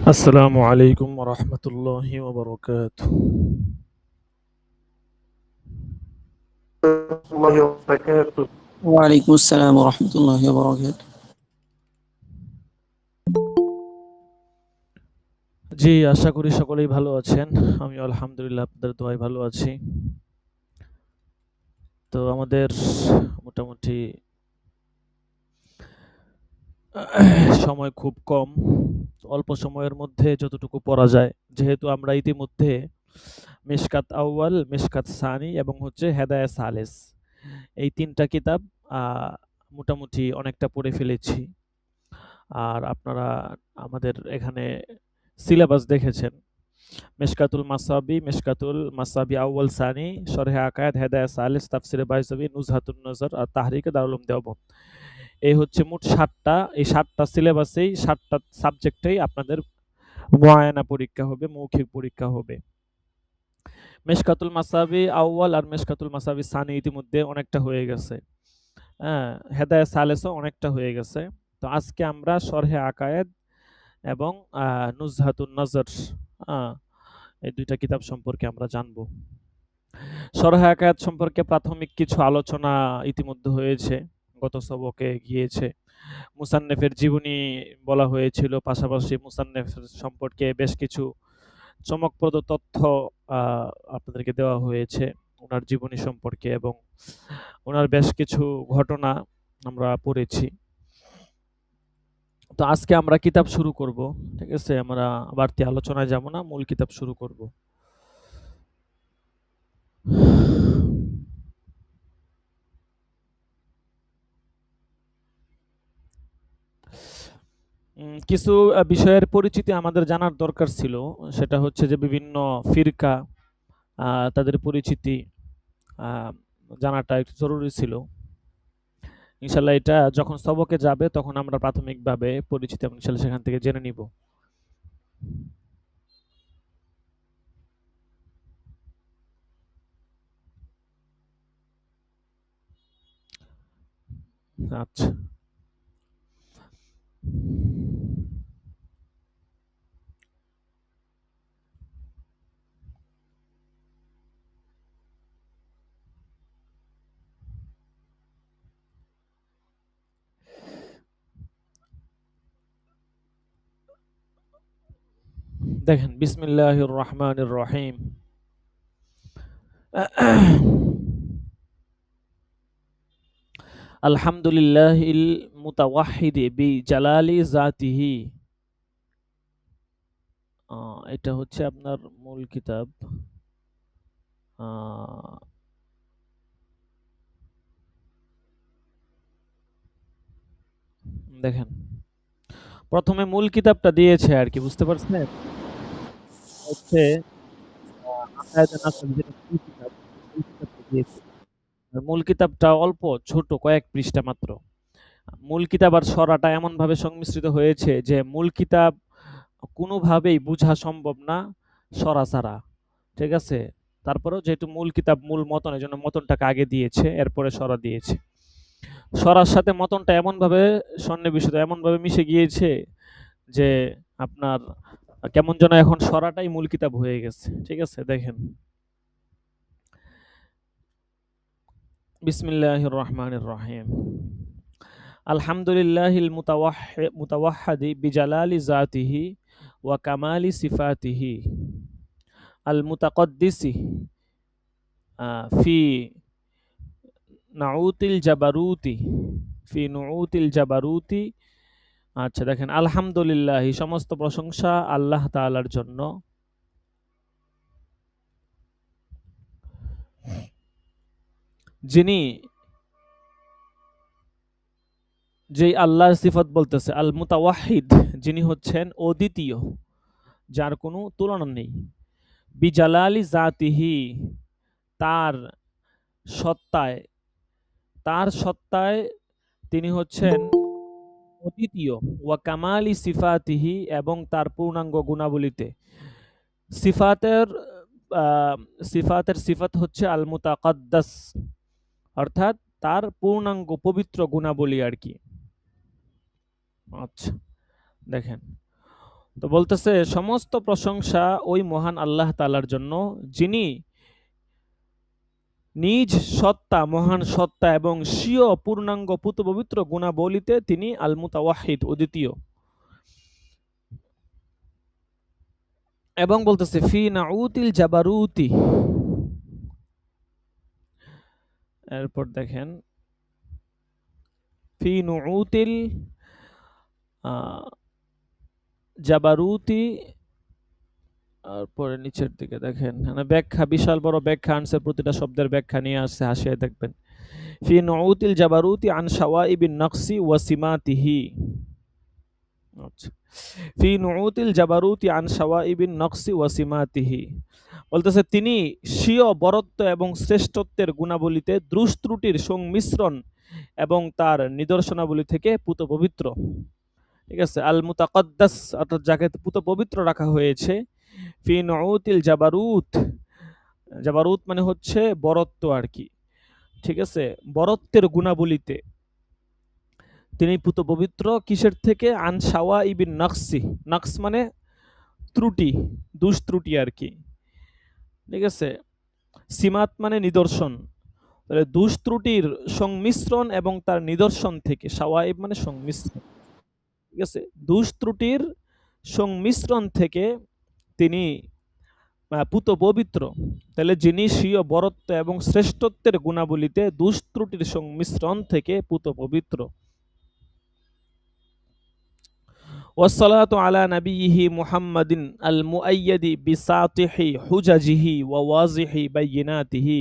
السلام عليكم ورحمة الله وبركاته. الله وبركاته. ওয়ালাইকুম আসসালাম রহমতুল্লাহি ওয়া বারাকাতুহু। জি, আশা করি সকলেই ভালো আছেন। আমি আলহামদুলিল্লাহ আপনাদের দোয়ায় ভালো আছি। তো আমাদের মোটামুটি সময় খুব কম। অল্প সময়ের মধ্যে যতটুকু পড়া যায়, যেহেতু আমরা ইতিমধ্যে মিশকাত আউয়াল, মিশকাত সানি এবং হচ্ছে হেদায়া সালেস এই ৩ টা কিতাব আ মোটামুটি অনেকটা পড়ে ফেলেছি। আর আপনারা আমাদের এখানে সিলেবাস দেখেছেন। মিশকাতুল মাসাবি আউয়াল সানি, শরহে আকায়েদ, হেদায়া সালিস, তাফসিরে বাইজাবি, নুজহাতুন নজর আর তাহরিকে দারুল উলুম দেওবন্দ। এই হচ্ছে মোট ৭ টা। এই ৭ টা সিলেবাসেই ৭ টা সাবজেক্টেই আপনাদের মুআয়ানা পরীক্ষা হবে, মৌখিক পরীক্ষা হবে। মিশকাতুল মাসাবি আউয়াল আর মিশকাতুল মাসাবি সানি ইতিমধ্যে অনেকটা হয়ে গেছে। হ্যাঁ, হেদায়া সালেসও অনেকটা হয়ে গেছে। তো আজকে আমরা শরহে আকায়েদ এবং নুজহাতুন নজর আ এই ২ টা কিতাব সম্পর্কে আমরা জানব। শরহে আকায়েত সম্পর্কে প্রাথমিক কিছু আলোচনা ইতিমধ্যে হয়েছে, গত সবকে গিয়েছে। মুসান্নেফের জীবনী বলা হয়েছিল, পাশাপাশি মুসান্নেফের সম্পর্কে বেশ কিছু চমকপ্রদ তথ্য আপনাদেরকে দেওয়া হয়েছে উনার জীবনী সম্পর্কে, এবং উনার বেশ কিছু ঘটনা আমরা পড়েছি। তো আজকে আমরা কিতাব শুরু করব, ঠিক আছে? আমরা বাড়তি আলোচনায় যাব না, মূল কিতাব শুরু করব। কিছু বিষয়ের পরিচিতি আমাদের জানার দরকার ছিল। সেটা হচ্ছে যে বিভিন্ন ফিরকা, তাদের পরিচিতি আ জানাটা একটু জরুরি ছিল। ইনশাআল্লাহ এটা যখন সবকে যাবে তখন আমরা প্রাথমিকভাবে পরিচিতি ইনশাআল্লাহ সেখান থেকে জেনে নিব। আচ্ছা। দেখেন, বিসমিল্লাহির রহমানির রহিম। আলহামদুলিল্লাহিল মুতাওয়াহিদি বিজালালি জাতিহি। এটা হচ্ছে আপনার মূল কিতাব। আ দেখেন, প্রথমে মূল কিতাবটা দিয়েছে আরকি, বুঝতে পারছেন? হচ্ছে আকায়েদে নাসখ, যেটা মূল কিতাব, মূল কিতাবটা দিয়েছে। আর মূল কিতাবটা অল্প ছোট, কয়েক পৃষ্ঠা মাত্র। মূল কিতাব আর সরাটা এমনভাবে সংমিশ্রিত হয়েছে যে মূল কিতাব কোনোভাবেই বুঝা সম্ভব না সরা ছাড়া। ঠিক আছে? তারপরেও যেহেতু মূল কিতাব মূল মতন, এজন্য মতনটাকে আগে দিয়েছে, এরপরে সরা দিয়েছে। সরার সাথে মতনটা এমনভাবে সন্নিবেশিত, এমনভাবে মিশে গিয়েছে যে আপনার কেমন যেন এখন সরাটাই মূল কিতাব হয়ে গেছে। ঠিক আছে? দেখেন। বিসমিল্লাহির রহমানির রহিম। আলহামদুলিল্লাহিল মুতাওয়াহ্হিদি বিজালালি জাতিহি ওয়া কামালি সিফাতিহি আল মুতাকদ্দিসি ফি নাউতিল জাবারুতি ফি নুউতিল জাবারুতি। আচ্ছা, দেখেন, আলহামদুলিল্লাহ, সমস্ত প্রশংসা আল্লাহ তাআলার জন্য, যিনি, যেই আল্লাহর সিফত বলতেছে আল মুতাওয়াহিদ, যিনি হচ্ছেন অদ্বিতীয়, যার কোনো তুলনা নেই। বিজালালি জাতিহি, তার সত্তায়, তার সত্তায় তিনি হচ্ছেন অদ্বিতীয়। ওয়া কামালি সিফাতিহি, এবং তার পূর্ণাঙ্গ গুণাবলীতে। সিফাতের সিফাতের সিফাত হচ্ছে আল মুতাকাদ্দাস, অর্থাৎ তার পূর্ণাঙ্গ পবিত্র গুণাবলী আর কি। আচ্ছা, দেখেন, তো বলতেছে সমস্ত প্রশংসা ওই মহান আল্লাহ তাআলার জন্য, যিনি নিজ সত্তা, মহান সত্তা এবং স্বীয় পূর্ণাঙ্গ পুত পবিত্র গুণাবলিতে তিনি আল মুতাওয়াহিদ, অদ্বিতীয়। এবং বলতেছে ফি নাউতিল জাবারুতি, এরপর দেখেন ফি নুউতিল জাবারুতি, আর পরে নিচের দিকে দেখেন ব্যাখ্যা, বিশাল বড় ব্যাখ্যা আনছে, প্রতিটা শব্দের ব্যাখ্যা নিয়ে আসছে, হাসিয়ে দেখবেন। ফি নুউতিল জাবারুতি আন শাওয়াইবিন নকসি ওয়া সিমাতিহি। আচ্ছা, ফি নুউতিল জাবারুতি আন শাওয়াইবিন নকসি ওয়া সিমাতিহি বলতেছে তিনি স্বীয় বরত্ব এবং শ্রেষ্ঠত্বের গুণাবলীতে দোষ ত্রুটির সংমিশ্রণ এবং তার নিদর্শনাবলী থেকে পুত পবিত্র। ঠিক আছে, আল মুতাকাদ্দাস, অর্থাৎ যাকে পুত পবিত্র রাখা হয়েছে। ফি নুউতিল জাবারুত, জাবারুত মানে হচ্ছে বরত্ব আর কি। ঠিক আছে, বরত্বের গুণাবলীতে তিনি পুত পবিত্র কিসের থেকে? আন শাওয়া ইবিন নকসি, নকস মানে ত্রুটি, দুষ্ত্রুটি আর কি। ঠিক আছে, সিমাত মানে নিদর্শন, তাহলে দুষ্ত্রুটির সংমিশ্রণ এবং তার নিদর্শন থেকে, শাওয়াইব মানে সংমিশ্রণ। ঠিক আছে, দুষ্ত্রুটির সংমিশ্রণ থেকে তিনি পুত পবিত্র। তাহলে যিনি স্বীয় বরত্ব এবং শ্রেষ্ঠত্বের গুণাবলীতে দুষ্ত্রুটির সংমিশ্রণ থেকে পুত পবিত্র। ওয়াসসালাতু আলা নাবিয়িহি মুহাম্মাদিন আল মুআইয়াদি বিসাতিহি হুজাজিহি ওয়া ওয়াজিহি বাইয়িনাতিহি।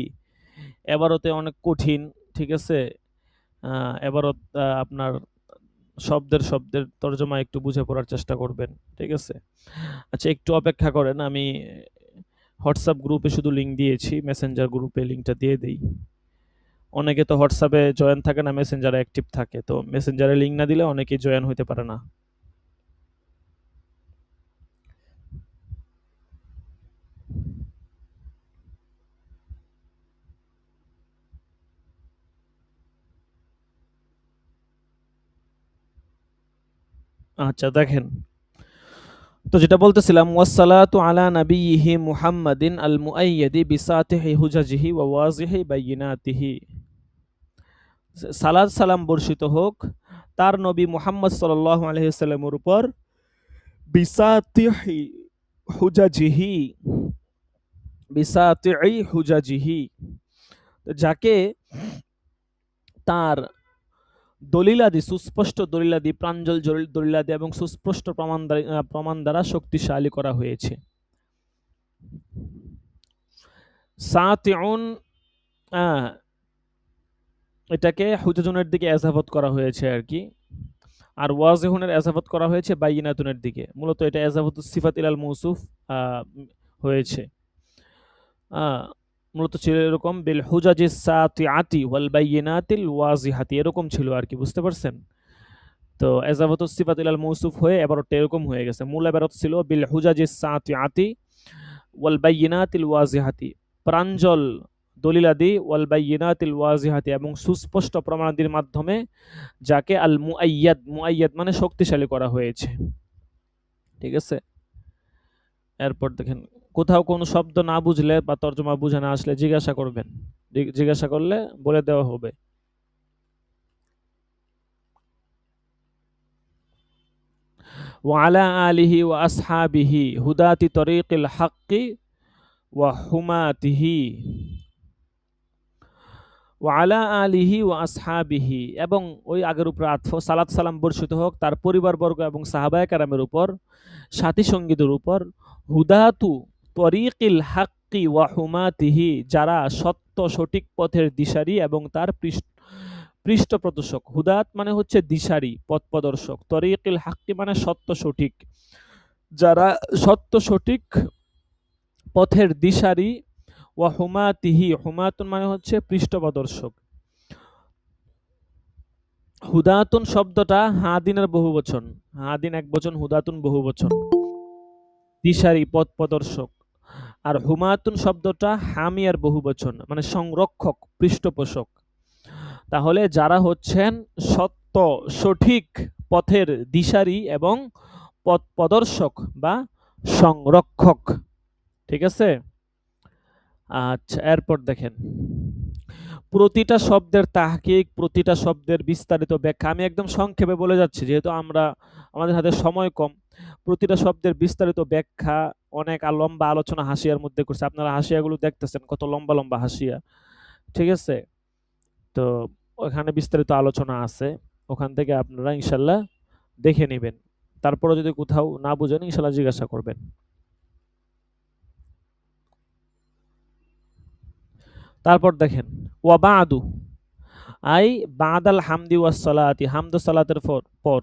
এবারতে অনেক কঠিন, ঠিক আছে। এবারত আপনার শব্দের তর্জমা একটু বুঝে পড়ার চেষ্টা করবেন, ঠিক আছে। আচ্ছা, একটু অপেক্ষা করেন, আমি হোয়াটসঅ্যাপ গ্রুপে শুধু লিঙ্ক দিয়েছি, মেসেঞ্জার গ্রুপে লিঙ্কটা দিয়ে দেই। অনেকে তো হোয়াটসঅ্যাপে জয়েন থাকে না, মেসেঞ্জারে অ্যাক্টিভ থাকে, তো মেসেঞ্জারে লিঙ্ক না দিলে অনেকেই জয়েন হইতে পারে না। আচ্ছা দেখেন, তো যেটা বলতেছিলাম, ওয়াসসালাতু আলা নাবিয়িহি মুহাম্মাদিন আল মুআইয়াদি বিসাতিহি হুজাজিহি ওয়া ওয়াজিহি বাইয়িনাতিহি। সালাত সালাম বর্ষিত হোক তার নবী মুহাম্মদ সাল্লাল্লাহু আলাইহি ওয়াসাল্লামের উপর, বিসাতিহি হুজাজিহি, বিসাতিহি হুজাজিহি, যাকে তার দলিলাদি, সুস্পষ্ট দলিলাদি, প্রাঞ্জল দলিলাদি এবং সুস্পষ্ট প্রমাণ দ্বারা শক্তিশালী করা হয়েছে। সাতিউন, এটাকে হুজাজুনের দিকে এজাফত করা হয়েছে আর কি, আর ওয়াজিহুনের এজাফত করা হয়েছে বাইয়িনাতুনের দিকে। মূলত এটা এজাফতুস সিফাত ইলাল মৌসুফ হয়েছে। মূলত ছিল এরকম, বিল হুজাজিস সাতিআতি ওয়াল বাইয়িনাতিল ওয়াজিহাতি, এরকম ছিল আর কি, বুঝতে পারছেন? তো এজাফতুস সিফাত ইলাল মৌসুফ হয়ে এবারটা এরকম হয়ে গেছে। মূল এবারত ছিল বিল হুজাজিস সাতিআতি ওয়াল বাইয়িনাতিল ওয়াজিহাতি, প্রাঞ্জল দলিলাদি, ওয়াল বাইয়িনাতিল ওয়াজিহাতি এবং সুস্পষ্ট প্রমাণাদির মাধ্যমে যাকে আল মুআইয়াদ, মুআইয়াদ মানে শক্তিশালী করা হয়েছে। ঠিক আছে, এরপর দেখেন, কোথাও কোনো শব্দ না বুঝলে বা তর্জমা বুঝে না আসলে জিজ্ঞাসা করবেন, জিজ্ঞাসা করলে বলে দেওয়া হবে। ওয়ালা আলিহি ওয়া আসহাবিহি হুদাতি তরিকিল হাক্কি ওয়া হুমাতিহি, ওয়ালা আলিহি ওয়া আসহাবিহি, এবং ওই আগের উপর আতফ, সালাত সালাম বর্ষিত হোক তার পরিবারবর্গ এবং সাহাবায়ে কেরামের উপর, সাথী সঙ্গীদের উপর, হুদাতু তরিকিল হাক্কি ওয়া হুমাতিহি, যারা সত্য সঠিক পথের দিশারি এবং তার পৃষ্ঠপ্রদর্শক। হুদাত মানে হচ্ছে দিশারি, পথ প্রদর্শক। তরিকিল হাক্কি মানে সত্য সঠিক, যারা সত্য সঠিক পথের দিশারি। ওয়া হুমাতিহি, হুমাতুন মানে হচ্ছে পৃষ্ঠপ্রদর্শক। হুদাতুন শব্দটা হাদিনের বহুবচন, হাদিন এক বচন, হুদাতুন বহুবচন, দিশারি, পথ প্রদর্শক। আর হুমাতুন শব্দটা হামিয়ার বহুবচন, মানে সংরক্ষক, পৃষ্ঠপোষক। তাহলে যারা হচ্ছেন সত্য সঠিক পথের দিশারি এবং পথ প্রদর্শক বা সংরক্ষক। ঠিক আছে? আচ্ছা, এরপর দেখেন প্রতিটা শব্দের তাহকিক, প্রতিটা শব্দের বিস্তারিত ব্যাখ্যা। আমি একদম সংক্ষেপে বলে যাচ্ছি যেহেতু আমাদের হাতে সময় কম। প্রতিটা শব্দের বিস্তারিত ব্যাখ্যা, অনেক লম্বা আলোচনা হাসিয়ার মধ্যে করছে। আপনারা হাসিয়াগুলো দেখতেছেন কত লম্বা লম্বা হাসিয়া। ঠিক আছে? তো ওখানে বিস্তারিত আলোচনা আছে, ওখান থেকে আপনারা ইনশাল্লাহ দেখে নেবেন। তারপরে যদি কোথাও না বুঝেন ইনশাল্লাহ জিজ্ঞাসা করবেন। তারপর দেখেন ওয়া বাদু আই বাদাল হামদি ওয়াস সালাতি, হামদ ও সালাতের পর।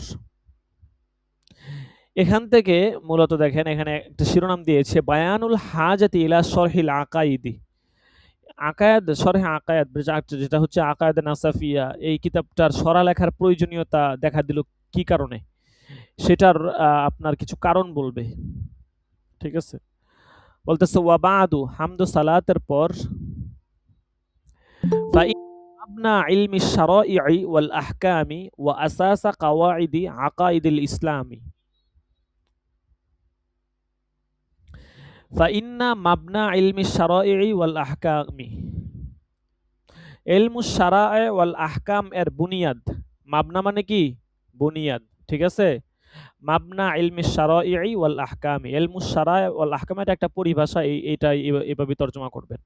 এখান থেকে মূলত দেখেন এখানে একটা শিরোনাম দিয়েছে বায়ানুল হাজাতি ইলা শরহিল আকাইদি। আকায়েদ, শরহে আকায়েদ যেটা হচ্ছে আকায়েদ নাসাফিয়া, এই কিতাবটার সরা লেখার প্রয়োজনীয়তা দেখা দিল কি কারণে, সেটার আপনার কিছু কারণ বলবে। ঠিক আছে? বলতেছে ওয়া বাদু, হামদ ও সালাতের পর, ফাইন মাবনা ইলমি শারাই'i ওয়াল আহকামি ওয়া আসাসা কাওয়াইদি আকাইদিল ইসলামি। ফাইন্না মাবনা ইলমি শারাই'i ওয়াল আহকামি, ইলমুস শারা'i ওয়াল আহকাম এর বুনিয়াদ। মাবনা মানে কি? বুনিয়াদ। ঠিক আছে? মাবনা ইলমি শারাই'i ওয়াল আহকামি, ইলমুস শারা'i ওয়াল আহকাম এর একটা পরিভাষা, এইটা এভাবে তর্জমা করবেন।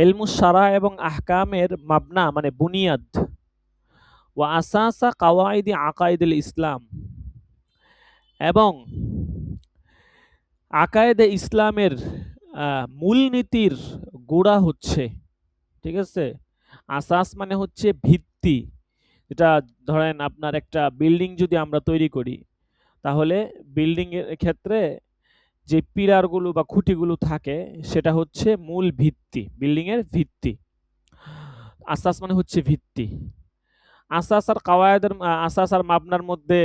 ইলমুস শারা' এবং আহকামের মাবনা মানে বুনিয়াদ, ওয়া আসাসা কাওয়াইদি আকাইদুল ইসলাম, এবং আকায়েদে ইসলামের মূলনীতির গোড়া হচ্ছে। ঠিক আছে? আসাস মানে হচ্ছে ভিত্তি। এটা ধরেন আপনার একটা বিল্ডিং যদি আমরা তৈরি করি, তাহলে বিল্ডিং এর ক্ষেত্রে যে পিলারগুলো বা খুঁটিগুলো থাকে সেটা হচ্ছে মূল ভিত্তি, বিল্ডিং এর ভিত্তি। আসাস মানে হচ্ছে ভিত্তি। আসাস আর কাওয়ায়েদের, আসাস আর মাবনার মধ্যে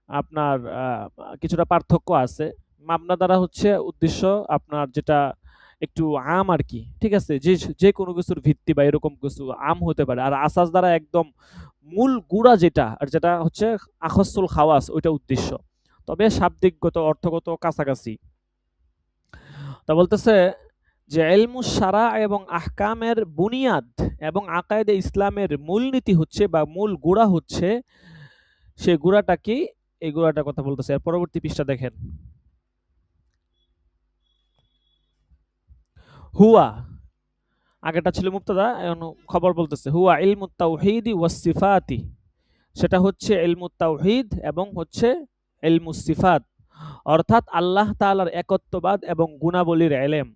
আপনার কিছুটা পার্থক্য আছে। মাবনা দ্বারা হচ্ছে উদ্দেশ্য আপনার যেটা একটু আম আর কি। ঠিক আছে? যে কোনো কিছুর ভিত্তি বা এরকম কিছু আম হতে পারে। আর আসাস দ্বারা একদম মূল গুড়া যেটা, আর যেটা হচ্ছে আখসুল খাওয়াস, ওইটা উদ্দেশ্য। তবে শাব্দিকগত অর্থগত কাছাকাছি। তা বলতেছে যে ইলমুস শারা' এবং আহকামের বুনিয়াদ এবং আকায়েদে ইসলামের মূলনীতি হচ্ছে বা মূল গোড়া হচ্ছে, সে গোড়াটা কি? এই গোড়াটার কথা বলতেছে। আর পরবর্তী পৃষ্ঠা দেখেন। হুয়া, আগেটা ছিল মুবতাদা, এখন খবর বলতেছে হুয়া ইলমুত তাওহীদি ওয়াস সিফাতি, সেটা হচ্ছে ইলমুত তাওহীদ এবং হচ্ছে ইলমুস সিফাত, অর্থাৎ আল্লাহ তাআলার একত্ববাদ এবং গুণাবলীর ইলম।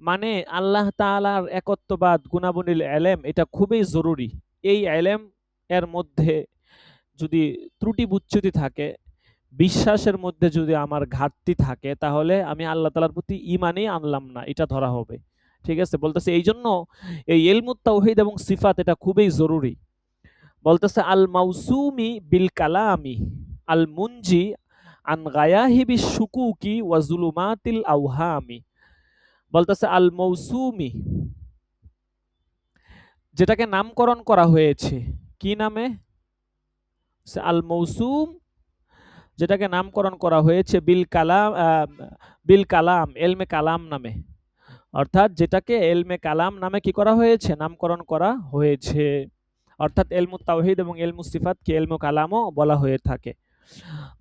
মানে আল্লাহ তাআলার একত্ববাদ, গুণাবলীর ইলম, এটা খুবই জরুরি। এই ইলম এর মধ্যে যদি ত্রুটি বিচ্যুতি থাকে, বিশ্বাসের মধ্যে যদি আমার ঘাটতি থাকে, তাহলে আমি আল্লাহ তাআলার প্রতি ঈমানই আনলাম না, এটা ধরা হবে। ঠিক আছে? বলতেছে এই জন্য এই ইলমুত তাওহীদ এবং সিফাত এটা খুবই জরুরি। বলতেছে আল মাউসুমি বিল কালামি আল মুনজি আন গায়াহিবি শুকুকি ওয়া জুলুমাতিল আওহামি। বলতেছে আল মৌসুমি, যেটাকে নামকরণ করা হয়েছে। কি নামে? আল মৌসুম, যেটাকে নামকরণ করা হয়েছে বিল কালাম, এলমে কালাম নামে। অর্থাৎ যেটাকে এলমে কালাম নামে কি করা হয়েছে? নামকরণ করা হয়েছে। অর্থাৎ ইলমুত তাওহীদ এবং ইলমুস সিফাতকে ইলমু কালামও বলা হয়ে থাকে।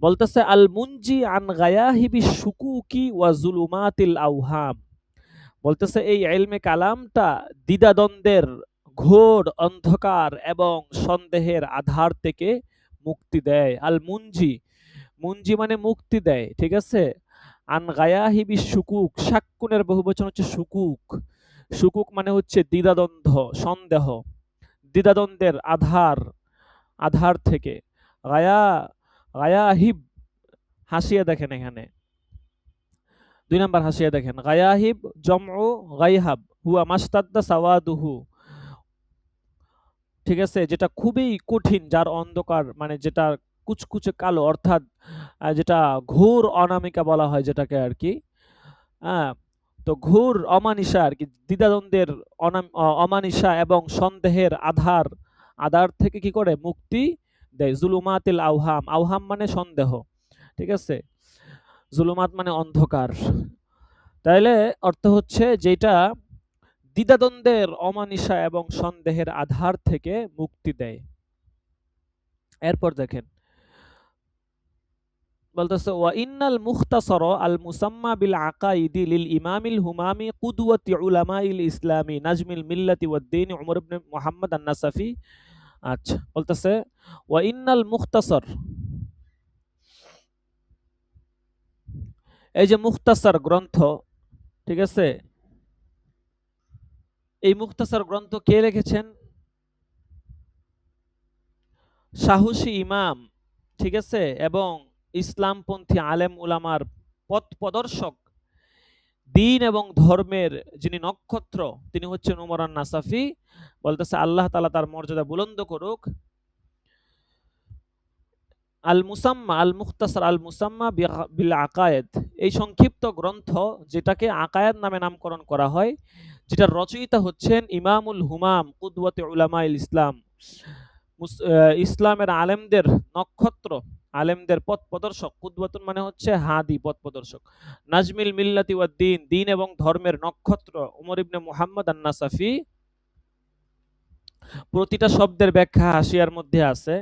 বলতেছে আল মুনজি আন গায়াহিবি শুকুকি ওয়া জুলুমাতিল আওহাম। বলতেছে এই ইলমে কালামটা দ্বিধাদ্বন্দ্বের ঘোর অন্ধকার এবং সন্দেহের আধার থেকে মুক্তি দেয়। আল মুনজি, মুনজি মানে মুক্তি দেয়। ঠিক আছে? আন গায়াহিবি শুকুক, শাক্কুনের বহুবচন হচ্ছে শুকুক। শুকুক মানে হচ্ছে দ্বিধাদ্বন্দ্ব, সন্দেহ, দ্বিধাদ্বন্দ্বের আধার, আধার থেকে। গায়া, গায়াহিব, হাসিয়া দেখেন এখানে 2 নাম্বার হাসিয়া দেখেন, গায়াহিব জমউ গাইহাব হুয়া মাস্তাদ্দা সাওয়াদুহু। ঠিক আছে? যেটা খুবই কঠিন, যার অন্ধকার মানে যেটা কুচকুচে কালো, অর্থাৎ যেটা ঘোর অনামিকা বলা হয় যেটাকে আর কি। হ্যাঁ, তো ঘোর অমানিসা আর কি, দ্বিধাদ্বন্দ্বের অমানিসা এবং সন্দেহের আধার, আধার থেকে কি করে? মুক্তি দেয়। জুলুমাতিল আওহাম, আওহাম মানে সন্দেহ। ঠিক আছে, জুলুমাত মানে অন্ধকার। তাইলে অর্থ হচ্ছে যেটা দ্বিধাদ্বন্দ্বের, অমানিসা এবং সন্দেহের আধার থেকে মুক্তি দেয়। এরপর দেখেন বলতেছে ওয়া ইন্নাল মুখতাসর আল মুসাম্মা বিল আকাইদি লিল ইমামিল হুমামি কুদওয়াতি উলামাইল ইসলামি নাজমিল মিল্লাতি ওয়াদ্দিন উমর ইবনে মুহাম্মদ আন-নাসাফি। আচ্ছা, বলতেছে ওয়া ইন্নাল মুখতাসর, এই যে মুখতাসার গ্রন্থ, ঠিক আছে, এই মুখতাসার গ্রন্থ কে লিখেছেন? সাহসী ইমাম, ঠিক আছে, এবং ইসলামপন্থী আলেম উলামার পথ প্রদর্শক, দিন এবং ধর্মের যিনি নক্ষত্র, তিনি হচ্ছেন উমর আন-নাসাফি। বলতেছে আল্লাহ তাআলা তার মর্যাদা বুলন্দ করুক। আল মুসাম্মা আল মুখতাসার আল মুসাম্মা বিল আকায়েদ, এই সংক্ষিপ্ত গ্রন্থ যেটাকে আকায়েদ নামে নামকরণ করা হয়, যেটার রচয়িতা হচ্ছেন ইমামুল হুমাম কুদওয়াতে উলামাইল ইসলাম, ইসলামের আলেমদের নক্ষত্র, আলেমদের পথ প্রদর্শক। কুদওয়াতুন মানে হচ্ছে হাদি, পথ প্রদর্শক। নাজমিল মিল্লাতি ওয়াদ্দিন, দিন এবং ধর্মের নক্ষত্র, উমর ইবনে মুহাম্মদ আন-নাসাফি। প্রতিটা শব্দের ব্যাখ্যা হাসিয়ার মধ্যে আছে।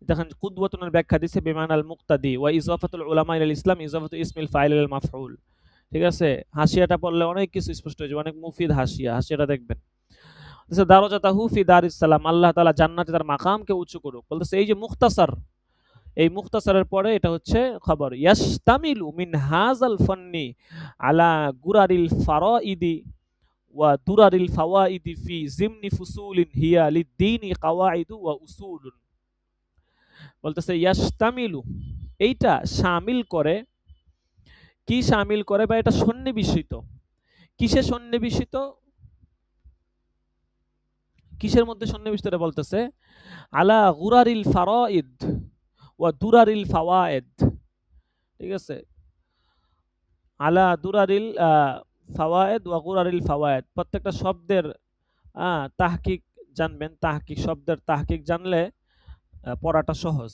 দেখেন কুদওয়াতুনের ব্যাখ্যা দিছে বিমানাল মুক্তাদি ওয়া ইজাফাতুল উলামা ইলাল ইসলাম ইজাফাতু ইসমিল ফাইল ইলাল মাফউল। ঠিক আছে, হাসিয়াটা পড়লে অনেক কিছু স্পষ্ট হয়ে যাবে, অনেক মুফিদ হাসিয়া, হাসিয়াটা দেখবেন। দারজাতাহু ফি দারিস সালাম, আল্লাহ তাআলা জান্নাতে তার মাকামকে উঁচু করুক। বলতেছে এই যে মুখতাসার, এই মুখতাসারের পরে এটা হচ্ছে খবর, ইয়াশতামিলু মিন হাযাল ফান্নি আলা গুরারিল ফারাইদি ওয়া দুরারিল ফাওয়াইদি ফি জিমনি ফুসুলিন হিয়া লিদ্দীনি কাওয়াইদু ওয়া উসুলুন। বলতেছে ইয়াশতামিলু, এইটা শামিল করে, কি শামিল করে বা এটা সন্নিবেশিত, কিসে সন্নিবেশিত, কিসের মধ্যে সন্নিবেশিত এটা বলতেছে, আলা গুরারিল ফারাইদ ওয়া দুরারিল ফাওয়ায়েদ। ঠিক আছে, আলা দুরারিল ফাওয়ায়েদ ওয়া গুরারিল ফাওয়ায়েদ, প্রত্যেকটা শব্দের তাহকিক জানবেন, তাহকিক শব্দের তাহকিক জানলে পড়াটা সহজ।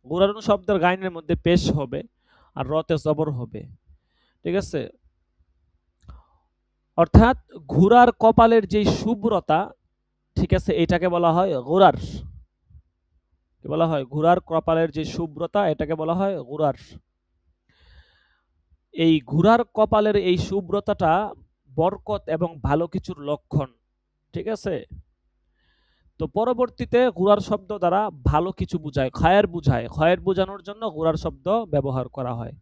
গুরারুন শব্দের গাইনের মধ্যে পেশ হবে আর রতে জবর হবে। ঠিক আছে, অর্থাৎ ঘোড়ার কপালের যে শুভ্রতা, ঠিক আছে, এটাকে বলা হয় গুরার। কি বলা হয়? ঘোড়ার কপালের যে শুভ্রতা, এটাকে বলা হয় গুরার। এই ঘোড়ার কপালের এই শুভ্রতাটা বরকত এবং ভালো কিছুর লক্ষণ। ঠিক আছে, তো পরবর্তীতে গুরার শব্দ দ্বারা ভালো কিছু বুঝায়, খায়ের বুঝায়, খায়ের বোঝানোর জন্য গুরার শব্দ ব্যবহার করা হয়।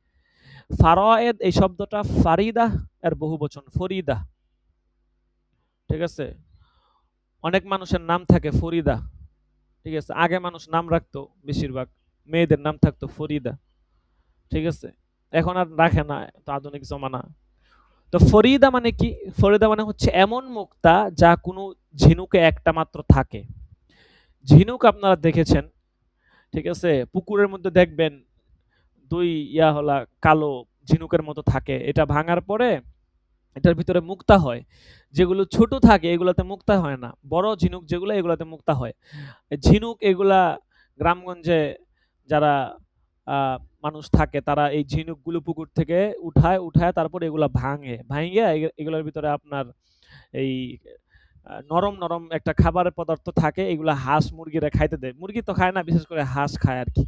ফারায়েদ এই শব্দটা ফারিদা এর বহুবচন, ফরিদা। ঠিক আছে, অনেক মানুষের নাম থাকে ফরিদা। ঠিক আছে, আগে মানুষ নাম রাখতো, বেশিরভাগ মেয়েদের নাম থাকতো ফরিদা। ঠিক আছে, এখন আর রাখে না, তো আধুনিক জমানা। তো ফরিদা মানে কি? ফরিদা মানে হচ্ছে এমন মুক্তা যা কোনো ঝিনুকে একটা মাত্র থাকে। ঝিনুক আপনারা দেখেছেন, ঠিক আছে, পুকুরের মধ্যে দেখবেন দুই হলা কালো ঝিনুকের মতো থাকে, এটা ভাঙার পরে এটার ভিতরে মুক্তা হয়। যেগুলো ছোট থাকে এগুলাতে মুক্তা হয় না, বড় ঝিনুক যেগুলো এগুলাতে মুক্তা হয়। ঝিনুক এগুলা গ্রামগঞ্জে যারা মানুষ থাকে তারা এই ঝিনুকগুলো পুকুর থেকে উঠায় উঠায় তারপর এগুলা ভাঙে, এগুলোর ভিতরে আপনার এই নরম নরম একটা খাবারের পদার্থ থাকে, এগুলা হাঁস মুরগিরা খাইতে দেয়। মুরগি তো খায় না, বিশেষ করে হাঁস খায় আর কি।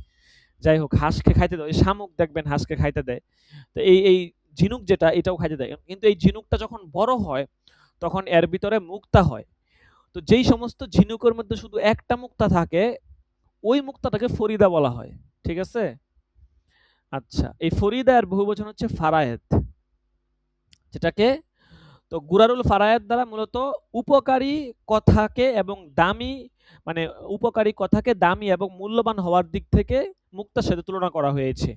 যাই হোক, হাঁসকে খাইতে দেয়, শামুক দেখবেন হাঁসকে খাইতে দেয়। তো এই ঝিনুক যেটা, এটাও খাইতে দেয়। কিন্তু এই ঝিনুকটা যখন বড় হয় তখন এর ভিতরে মুক্তা হয়। তো যেই সমস্ত ঝিনুকের মধ্যে শুধু একটা মুক্তা থাকে, ওই মুক্তাটাকে ফরিদা বলা হয়। ঠিক আছে, আচ্ছা, এই ফরিদা এর বহুবচন হচ্ছে ফারায়েদ, যেটাকে, তো গুরারুল ফারায়েদ দ্বারা মূলত উপকারী কথাকে এবং দামি, মানে উপকারী কথাকে দামি এবং মূল্যবান হওয়ার দিক থেকে মুক্তার সাথে তুলনা করা হয়েছে।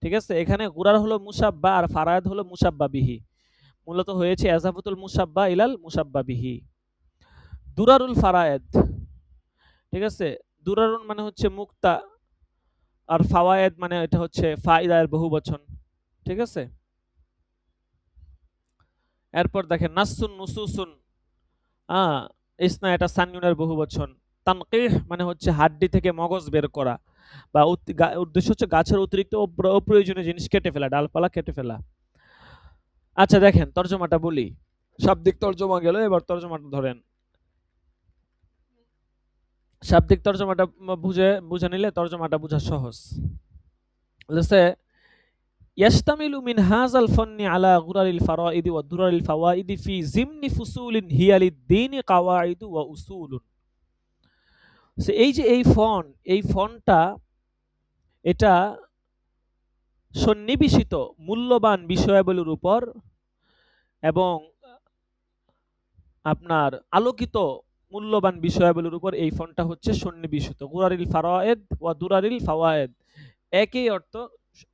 ঠিক আছে, এখানে গুরার হলো মুসাব্বা আর ফারায়েদ হলো মুসাব্বা বিহি, মূলত হয়েছে এজাফাতুল মুসাব্বা ইলাল মুসাব্বা বিহি। দুরারুল ফারায়েদ, ঠিক আছে, দুরারুন মানে হচ্ছে মুক্তা, আর ফাওয়ায়েদ মানে এটা হচ্ছে ফায়দার বহুবচন। ঠিক আছে, এরপর দেখেন নাসসুন নুসুসুন, ইসনা এটা সান্নুনের বহুবচন। তানকিহ মানে হচ্ছে হাড্ডি থেকে মগজ বের করা। বা উদ্দেশ্য হচ্ছে গাছের অতিরিক্ত অপ্রয়োজনীয় জিনিস কেটে ফেলা, ডালপালা কেটে ফেলা। আচ্ছা দেখেন তর্জমাটা বলি, শাব্দিক তর্জমা গেল, এবার তর্জমাটা ধরেন। শাব্দিক তর্জমাটা বুঝে নিলে তর্জমাটা বোঝা সহজ। বলছে يشتمل من هذا الفن على غرر الفرائض ودرر الفوائد في ضمن فصول هي للدين قواعد وأصول। এই যে এই ফন্টটা এটা সন্নিবেশিত মূল্যবান বিষয়াবলীর উপর এবং আপনার আলোকিত মূল্যবান বিষয়াবলীর উপর এই ফন্টটা হচ্ছে সন্নিবেশিত। গুরারিল ফারায়েদ ওয়া দুরারিল ফাওয়ায়েদ একই অর্থ,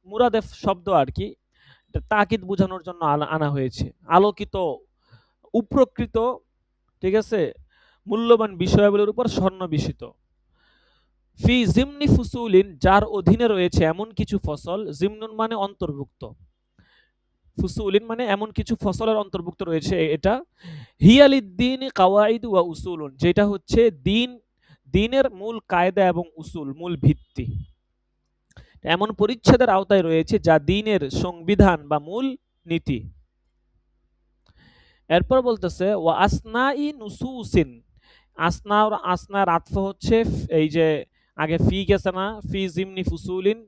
মুরাদেফ শব্দ আর কি, তাকিদ বোঝানোর জন্য আনা হয়েছে। আলোকিত, উপকৃত, ঠিক আছে, মূল্যবান বিষয়াবলীর উপর সন্নিবেশিত। ফি জিমনি ফুসুলিন যার অধীনে রয়েছে এমন কিছু ফসল, জিমনুন মানে অন্তর্ভুক্ত, ফুসুলিন মানে এমন কিছু ফসলের অন্তর্ভুক্ত রয়েছে এটা, হিয়ালিদ্দিন কাওয়াইদ ওয়া উসুলুন যেটা হচ্ছে দিনের মূল কায়দা এবং উসুল মূল ভিত্তি, এমন পরিচ্ছেদের আওতায় রয়েছে যা দিনের সংবিধান বা মূল নীতি। এরপর বলতেছে ওয়া আসনাই নুসুসিন, আসনার আতফ হচ্ছে এই যে আগে ফি গেছে না, ফি জিমনি ফুসুলিন,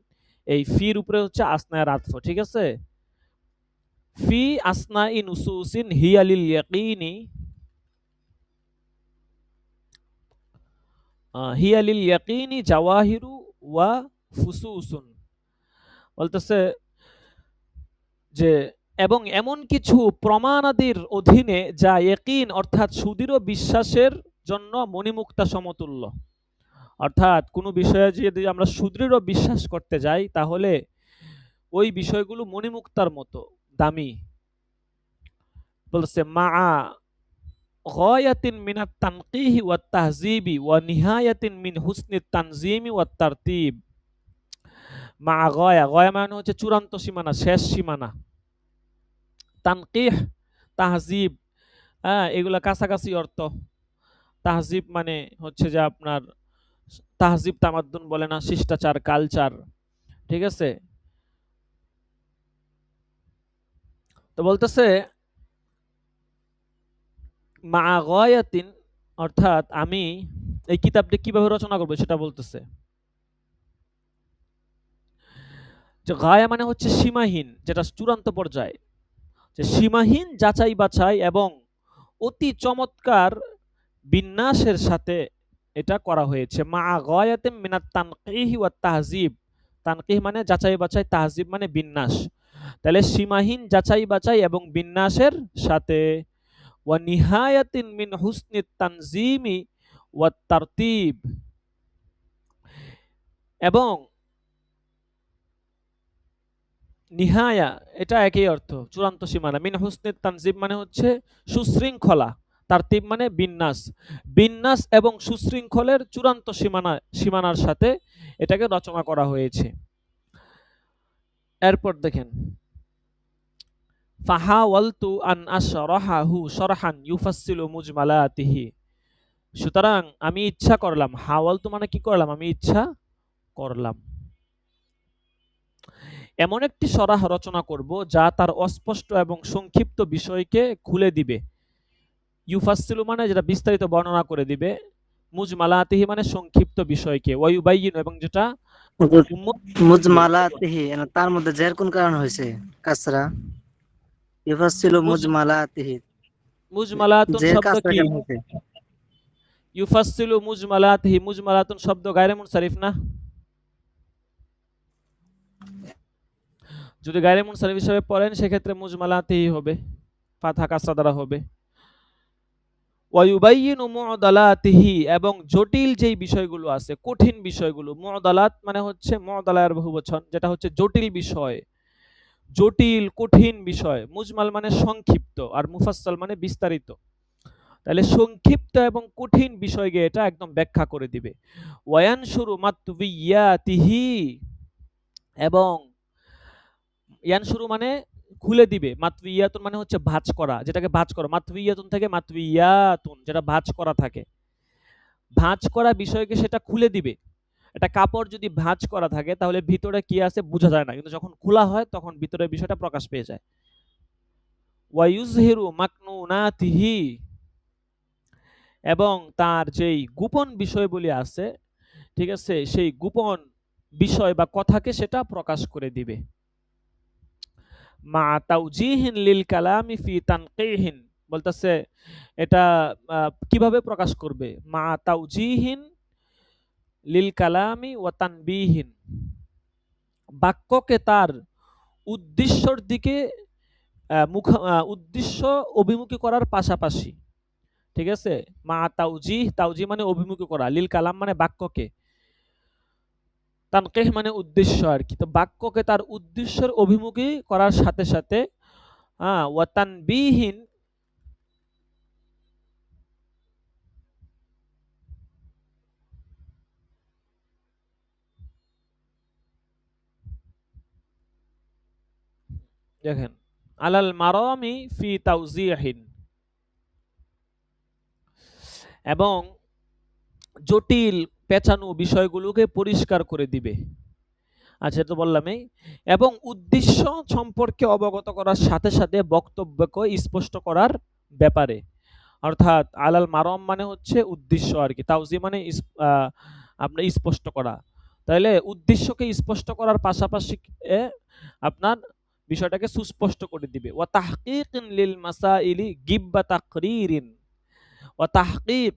এই ফির উপরে হচ্ছে আসনার আতফ, ঠিক আছে। ফি আসনাই নুসুসিন হিয়া লিল ইয়াকিনি, হিয়া লিল ইয়াকিনি জাওয়াহিরু ওয়া ফুসুসুন। বলতেছে যে এবং এমন কিছু প্রমাণাদির অধীনে যা ইয়াকিন অর্থাৎ সুদৃঢ় বিশ্বাসের জন্য মণিমুক্তা সমতুল্য। অর্থাৎ কোনো বিষয়ে যদি আমরা সুদৃঢ় বিশ্বাস করতে যাই তাহলে ওই বিষয়গুলো মণিমুক্তার মতো দামি। বলছে মা গায়াতিন মিনাত তানকিহি ওয়াত তাহজিবি ওয়া নিহায়াতিন মিন হুসনিত তানজিমি ওয়াত তারতিব। মা গয়া মানে হচ্ছে চূড়ান্ত সীমানা, শেষ সীমানা। তানকিহ, তাহজিব, এগুলা কাছাকাছি অর্থ। তাহজিব মানে হচ্ছে যে আপনার তাহজিব তামাদ্দুন বলে না, শিষ্টাচার, কালচার, ঠিক আছে। তো বলতেছে মা গায়াতিন অর্থাৎ আমি এই কিতাবটি কিভাবে রচনা করব সেটা বলতেছে। যে গায়া মানে হচ্ছে সীমাহীন, যেটা চূড়ান্ত পর্যায়ে, যে সীমাহীন যাচাই বাছাই এবং অতি চমৎকার বিন্যাসের সাথে এটা করা হয়েছে। মা গায়াতিন মিনাত তানকিহি ওয়াত তাহজিব, তানকিহ মানে যাচাই বাছাই, তাহজিব মানে বিন্যাস, তাহলে সীমাহীন যাচাই বাছাই এবং বিন্যাসের সাথে, ওয়া নিহায়াতিন মিন হুসনিত তানজিমি ওয়াত তারতিব এবং নিহায়া এটা একই অর্থ, চূড়ান্ত সীমানা। মিন হুসনিত তানজিম মানে হচ্ছে সুশৃঙ্খলা, তারতিব মানে বিন্যাস, বিন্যাস এবং সুশৃঙ্খলের চূড়ান্ত সীমানার সাথে এটাকে রচনা করা হয়েছে। এরপর দেখেন ফাহাওয়ালতু আন আশরাহাহু শরহান ইউফাসসিলু মুজমালাতিহি। সুতরাং আমি ইচ্ছা করলাম, হাওয়ালতু মানে কি করলাম, আমি ইচ্ছা করলাম, এমন একটি সরাহ রচনা করব যা তার অস্পষ্ট এবং সংক্ষিপ্ত বিষয়কে খুলে দিবে। ইউফাসসিলু মানে যেটা বিস্তারিত বর্ণনা করে দিবে, মুজমালাতিহি মানে সংক্ষিপ্ত বিষয়কে, ওয়ায়ুবাইয়িনু এবং যেটা মুজমালাতিহি তার মধ্যে জের কোন কারণ হয়েছে কাসরা? ইউফাসসিলু মুজমালাতিহি, মুজমালাতুন জের শব্দ কাসরা কি? কেন হয়েছে? ইউফাসসিলু মুজমালাতিহি, মুজমালাতুন শব্দ গায়রে মুনসারিফ না? যদি গায়রে মুনসারিফ হিসেবে পড়েন সেক্ষেত্রে মুজমালাতিহি হবে, ফাতহা কাসরা দ্বারা হবে। ওয়ায়ুবাইয়িনু মু'দালাতিহি এবং জটিল যেই বিষয়গুলো আছে, কঠিন বিষয়গুলো, মু'দালাত মানে হচ্ছে মু'দালার বহুবচন, যেটা হচ্ছে জটিল বিষয়, জটিল কঠিন বিষয়। মুজমাল মানে সংক্ষিপ্ত আর মুফাসসাল মানে বিস্তারিত, তাহলে সংক্ষিপ্ত এবং কঠিন বিষয়কে এটা একদম ব্যাখ্যা করে দিবে। ওয়ায়ানশুরু মাতবিয়াতিহি এবং ইয়ানশুরু মানে খুলে দিবে, মাতবিয়াতুন মানে হচ্ছে ভাঁজ করা, যেটাকে ভাঁজ করা, মাতবিয়াতুন থেকে মাতবিয়াতুন যেটা ভাঁজ করা থাকে, ভাঁজ করা বিষয়কে সেটা খুলে দিবে। একটা কাপড় যদি ভাঁজ করা থাকে তাহলে ভিতরে কি আছে বোঝা যায় না, কিন্তু যখন খোলা হয় তখন ভিতরের বিষয়টা প্রকাশ পেয়ে যায়। ওয়ায়ুজহিরু মাকনুনাতিহি, এবং তার যেই গোপন বিষয়গুলি আছে, ঠিক আছে, সেই গোপন বিষয় বা কথাকে সেটা প্রকাশ করে দিবে। মা তাওজিহিন লিল কালামি ফি তানকিহিন, বলতেছে এটা কিভাবে প্রকাশ করবে, মা তাওজিহিন লিল কালামি ওয়া তানবিহিন, বাক্যকে তার উদ্দেশ্যের দিকে উদ্দেশ্য অভিমুখী করার পাশাপাশি, ঠিক আছে, মা তাওজিহ, তাওজিহ মানে অভিমুখী করা, লিল কালাম মানে বাক্যকে, তানকিহ মানে উদ্দেশ্য আর কি। তো বাক্যকে তার উদ্দেশ্যের অভিমুখী করার সাথে সাথে ওয়া তানবিহিন, দেখেন, আলাল মারামি ফি তাওজিহিন, এবং জটিল পেঁচানো বিষয়গুলোকে পরিষ্কার করে দিবে। আচ্ছা, তো বললামই। এবং উদ্দেশ্য সম্পর্কে অবগত করার সাথে সাথে বক্তব্যকে স্পষ্ট করার ব্যাপারে, অর্থাৎ আলাল মারম মানে হচ্ছে উদ্দেশ্য আর কি, তাওজি মানে আপনার স্পষ্ট করা। তাহলে উদ্দেশ্যকে স্পষ্ট করার পাশাপাশি আপনার বিষয়টাকে সুস্পষ্ট করে দিবে। ওয়া তাহকিকিন লিল মাসাইলি গিব্বা তাকরিরিন, ওয়া তাহকিক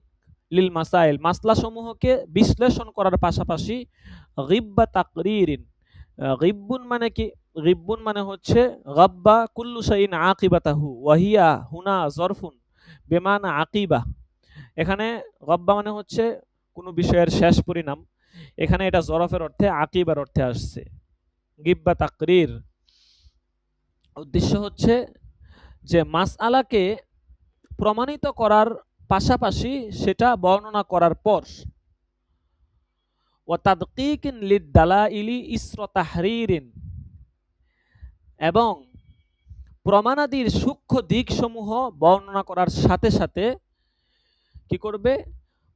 লিল মাসাইল, মাসলা সমূহকে বিশ্লেষণ করার পাশাপাশি গিব্বা তাকরিরিন, গিব্বুন মানে কি, গিব্বুন মানে হচ্ছে গাব্বা কুল্লু শাইইন আকিবাতাহু ওয়া হিয়া হুনা জরফুন বেমানা আকিবা। এখানে গব্বা মানে হচ্ছে কোনো বিষয়ের শেষ পরিণাম, এখানে এটা জরফের অর্থে আকিবার অর্থে আসছে। গিব্বা তাকরির উদ্দেশ্য হচ্ছে যে মাসআলাকে প্রমাণিত করার পাশাপাশি সেটা বর্ণনা করার পর, ওয়া তাদকিকিন লিদ দালাইলি ইসরা তাহরিরিন, এবং প্রমাণাদির সূক্ষ্ম দিকসমূহ বর্ণনা করার সাথে সাথে কি করবে,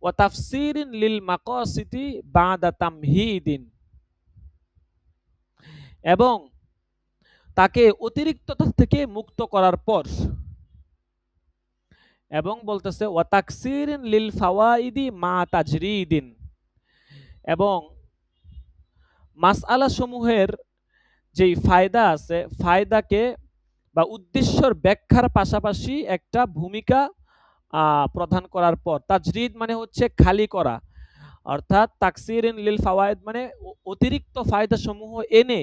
ওয়া তাফসিরিন লিল মাকাসিদি বাদা তামহিদিন, এবং তাকে অতিরিক্ততা থেকে মুক্ত করার পর, এবং বলতেছে ওয়া তাকসিরিন লিল ফাওয়াইদি মা তাজরিদিন, এবং মাসআলা সমূহের যেই ফায়দা আছে, ফায়দাকে বা উদ্দেশ্যের ব্যাখ্যার পাশাপাশি একটা ভূমিকা প্রদান করার পর, তাজরিদ মানে হচ্ছে খালি করা, অর্থাৎ তাকসিরিন লিল ফাওয়াইদ মানে অতিরিক্ত ফায়দা সমূহ এনে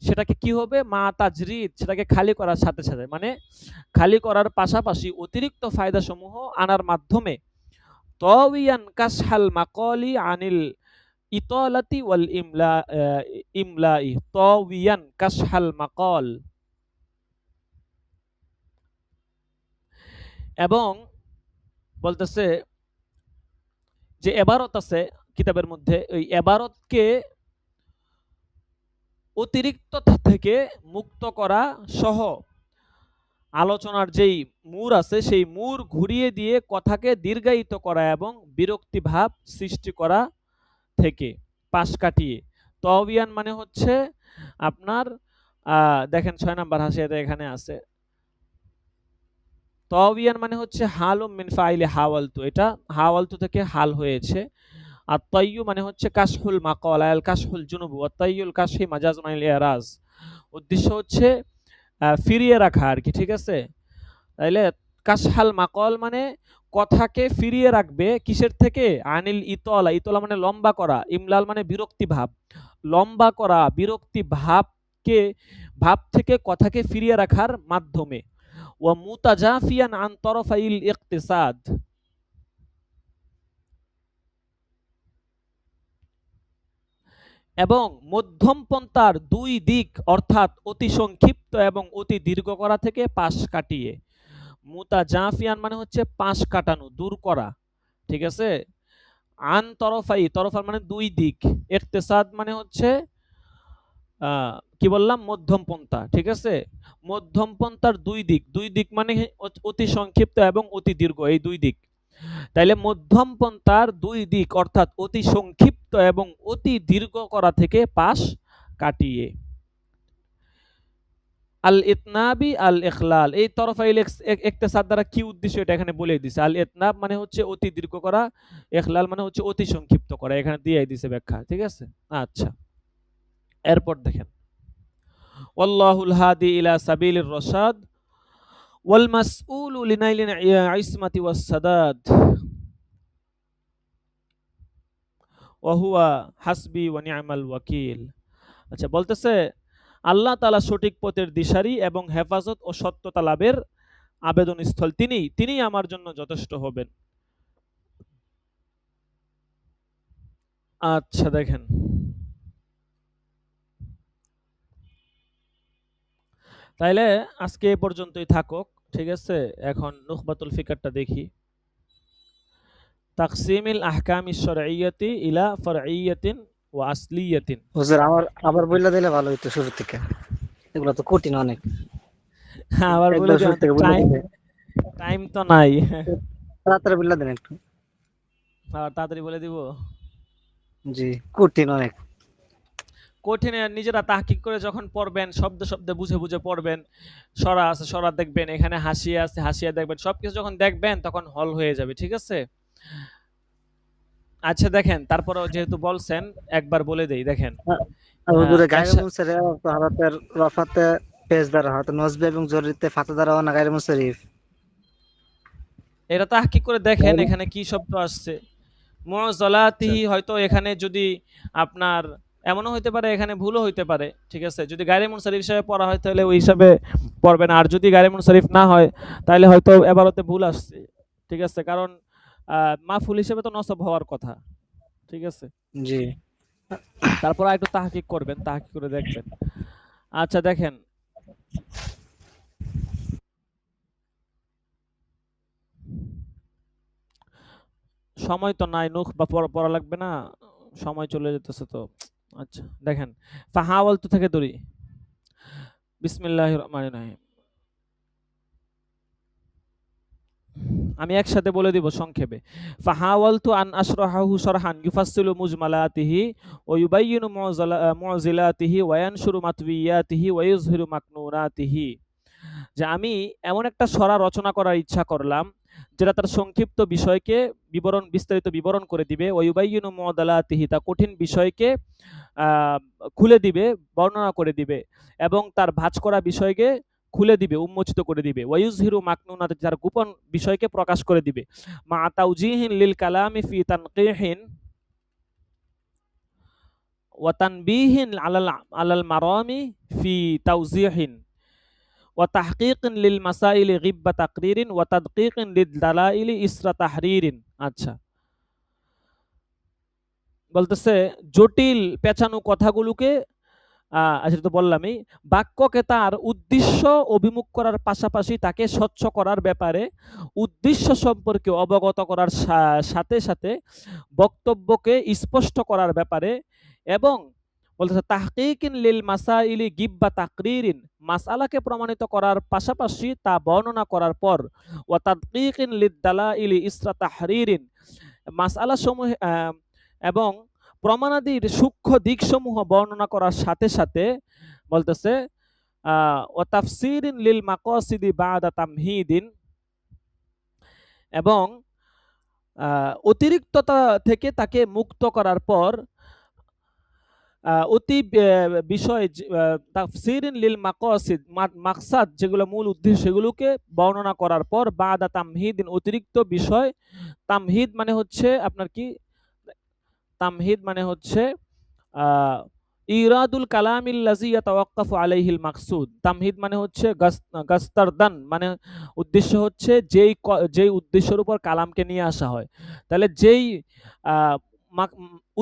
সেটাকে কি হবে, মা তাজরিদ, সেটাকে খালি করার সাথে সাথে, মানে খালি করার পাশাপাশি অতিরিক্ত ফায়দা সমূহ আনার মাধ্যমে তাওয়িয়ান কাসহাল মাকালি আনিল ইতালাতি ওয়াল ইমলাই, তাওয়িয়ান কাসহাল মাকাল, এবং বলতেছে যে এবারত আছে কিতাবের মধ্যে, ওই এবারতকে অতিরিক্ততা থেকে মুক্ত করা সহ আলোচনার যেই মূর আছে সেই মূর ঘুরিয়ে দিয়ে কথাকে দীর্ঘায়িত করা এবং বিরক্তি ভাব সৃষ্টি করা থেকে পাশ কাটিয়ে। তাওবিয়ান মানে হচ্ছে আপনার দেখেন 6 নাম্বার হাসিয়াতে এখানে আছে, তাওবিয়ান মানে হচ্ছে হাল মিন ফাইলি হাওয়ালতু, এটা হাওয়ালতু থেকে হাল হয়েছে। আর তাইয়ু মানে হচ্ছে কাশফুল মাকাল আল কাশফুল জুনুব ওয়া তাইয়ুল কাশফি মাজাজুন আল ইরাজ, উদ্দেশ্য হচ্ছে ফিরিয়ে রাখা আর কি, ঠিক আছে। তাইলে কাশহাল মাকাল মানে কথাকে ফিরিয়ে রাখবে কিসের থেকে, আনিল ইতলা, ইতলা মানে লম্বা করা, ইমলাল মানে বিরক্তি ভাব, লম্বা করা বিরক্তি ভাবকে, ভাব থেকে কথাকে ফিরিয়ে রাখার মাধ্যমে। ওয়া মুতাজাফিয়ান আন তরফাইল ইকতিসাদ, এবং মধ্যম পন্থার দুই দিক অর্থাৎ অতি সংক্ষিপ্ত এবং অতি দীর্ঘ করা থেকে পাশ কাটিয়ে। মুতাজাফিয়ান মানে হচ্ছে পাশ কাটানো, দূর করা, ঠিক আছে। আন তরফাই, তরফার মানে দুই দিক, ইকতিসাদ মানে হচ্ছে কি বললাম, মধ্যম পন্থা, ঠিক আছে। মধ্যম পন্থার দুই দিক, দুই দিক মানে অতি সংক্ষিপ্ত এবং অতি দীর্ঘ, এই দুই দিক। তাইলে মধ্যম পন্থার দুই দিক অর্থাৎ অতি সংক্ষিপ্ত সংক্ষিপ্ত এবং অতি দীর্ঘ করা থেকে পাশ কাটিয়ে। আল ইতনাবি আল ইখলাল, এই তরফাইল ইকতিসাদ দ্বারা কি উদ্দেশ্য এটা এখানে বলে দিছে। আল ইতনাব মানে হচ্ছে অতি দীর্ঘ করা, ইখলাল মানে হচ্ছে অতি সংক্ষিপ্ত করা, এখানে দিয়ে দিছে ব্যাখ্যা, ঠিক আছে। আচ্ছা, এরপর দেখেন, ওয়াল্লাহুল হাদি ইলা সাবিলির রশাদ ওয়াল মাসউলু লিনাইলিন ইসমাতি ওয়াস সাদাদ ওয়া হুয়া হাসবি ওয়া নি'মাল ওয়াকিল। আচ্ছা, বলতেছে আল্লাহ তাআলা সঠিক পথের দিশারি এবং হেফাজত ও সত্যতা লাভের আবেদন স্থল, তিনি আমার জন্য যথেষ্ট হবেন। আচ্ছা দেখেন, তাইলে আজকে এ পর্যন্তই থাকুক, ঠিক আছে। এখন নুখবাতুল ফিকারটা দেখি। তাকসিমিল আহকামিশ শারঈয়্যাতি ইলা ফারঈয়্যাতিন ওয়া আসলিয়্যাতিন। হুজুর আমার আবার বইলা দিলে ভালো হইতো শুরু থেকে, এগুলো তো কঠিন অনেক। হ্যাঁ, আবার বলে একবার দিও, শুরু থেকে বলে টাইম দিলে টাইম তো নাই। তাড়াতাড়ি বইলা দেন একটু। আর তাড়াতাড়ি বলে দিব। জি, কঠিন অনেক। কঠিনে নিজেরা তাহকিক করে যখন পড়বেন, শব্দ শব্দে বুঝে বুঝে পড়বেন, সরা আছে সরা দেখবেন, এখানে হাসিয়া আছে হাসিয়া দেখবেন, সবকিছু যখন দেখবেন তখন হল হয়ে যাবে, ঠিক আছে। আচ্ছা দেখেন, তারপরে যেহেতু বলছেন একবার বলে দেই, দেখেন। আর হুজুরে গায়রে এরশাদ, মুনসারিফ হরফের রফাতে পেশ দ্বারা হয়তো নসবে এবং জরিতে ফাতা দ্বারা না গায়রে মুনসারিফ। এটা তাহকিক করে দেখেন তাই না? এখানে কি শব্দ আসছে। আচ্ছা, মুআযালাতিহি, হয়তো এখানে যদি আপনার এমনও হইতে পারে, এখানে ভুলও হইতে পারে, ঠিক আছে। যদি গায়রে মুনসারিফ হিসাবে পড়া হয় তাহলে ওই হিসাবে পড়বেন, আর যদি গায়রে মুনসারিফ না হয় তাহলে হয়তো এবারতে ভুল আসছে, ঠিক আছে। কারণ মাফুল হিসেবে তো নসব হওয়ার কথা, ঠিক আছে। জি। তারপর একটু তাহকিক করবেন, তাহকিক করে দেখবেন। আচ্ছা দেখেন, সময় তো নাই, নুখ বা পড়া লাগবে না, সময় চলে যেতেছে তো। আচ্ছা দেখেন, ফাহাওয়ালতু থেকে ধরি। বিসমিল্লাহির রহমানির রহিম। আমি একসাথে বলে দিব সংক্ষেপে। ফাহাওয়ালতু আন আশরাহাহু শারহান ইউফাসসিলু মুজমালাতিহি ওয়া ইউবাইয়িনু মু'জিলাতিহি ওয়া ইয়ানশুরু মাতবিয়াতিহি ওয়া ইউযহিরু মাকনুনাতিহি। যে আমি এমন একটা সরা রচনা করার ইচ্ছা করলাম যেটা তার সংক্ষিপ্ত বিষয়কে বিস্তারিত বিবরণ করে দিবে, ওয়া ইউবাইয়িনু মু'দালাতিহি, তা কঠিন বিষয়কে খুলে দিবে, বর্ণনা করে দিবে, এবং তার ভাঁজ করা বিষয়কে খুলে দিবে, উন্মোচিত করে দিবে। ওয়ায়ুজহিরু মাকনুনাত, যার গোপন বিষয়কে প্রকাশ করে দিবে। মা তাওজিহিন লিল কালামি ফি তানকিহিন ওয়া তানবিহিন আলাল মারামি ফি তাওজিহিন ওয়া তাহকিকিন লিল মাসাইলি গিব্বা তাকরিরিন ওয়া তাদকিকিন লিদ দালাইলি ইসরা তাহরিরিন। আচ্ছা, বলতেছে জটিল পেঁচানো কথাগুলোকে, আচ্ছা তো বললামই, বাক্যকে তার উদ্দেশ্য অভিমুখ করার পাশাপাশি তাকে স্বচ্ছ করার ব্যাপারে, উদ্দেশ্য সম্পর্কে অবগত করার সাথে সাথে বক্তব্যকে স্পষ্ট করার ব্যাপারে, এবং বলতেছে তাহকিকিন লিল মাসাইলি গিব্বা তাকরিরিন, মাসআলাকে প্রমাণিত করার পাশাপাশি তা বর্ণনা করার পর, ওয়া তাদকিকিন লিদ দালাইলি ইসরা তাহরিরিন, মাসআলা সমূহ এবং প্রমাণাদির সূক্ষ্ম দিকসমূহ বর্ণনা করার সাথে সাথে, বলতেছে ও তাফসিরিন লিল মাকাসিদি বাদা তামহিদিন, এবং অতিরিক্ততা থেকে তাকে মুক্ত করার পর, অতি বিষয় তাফসিরিন লিল মাকাসিদ, মাকসাদ যেগুলো মূল উদ্দেশ্য সেগুলোকে বর্ণনা করার পর, বাদা তামহিদিন, অতিরিক্ত বিষয়। তামহিদ মানে হচ্ছে আপনার কি, তামহিদ মানে হচ্ছে ইরাদুল কালামিল্লাযী ইয়াতাওয়াক্কাফু আলাইহিল মাকসুদ। তামহিদ মানে হচ্ছে গাস্তারদান, মানে উদ্দেশ্য হচ্ছে যেই উদ্দেশ্যের উপর কালামকে নিয়ে আসা হয়। তাহলে যেই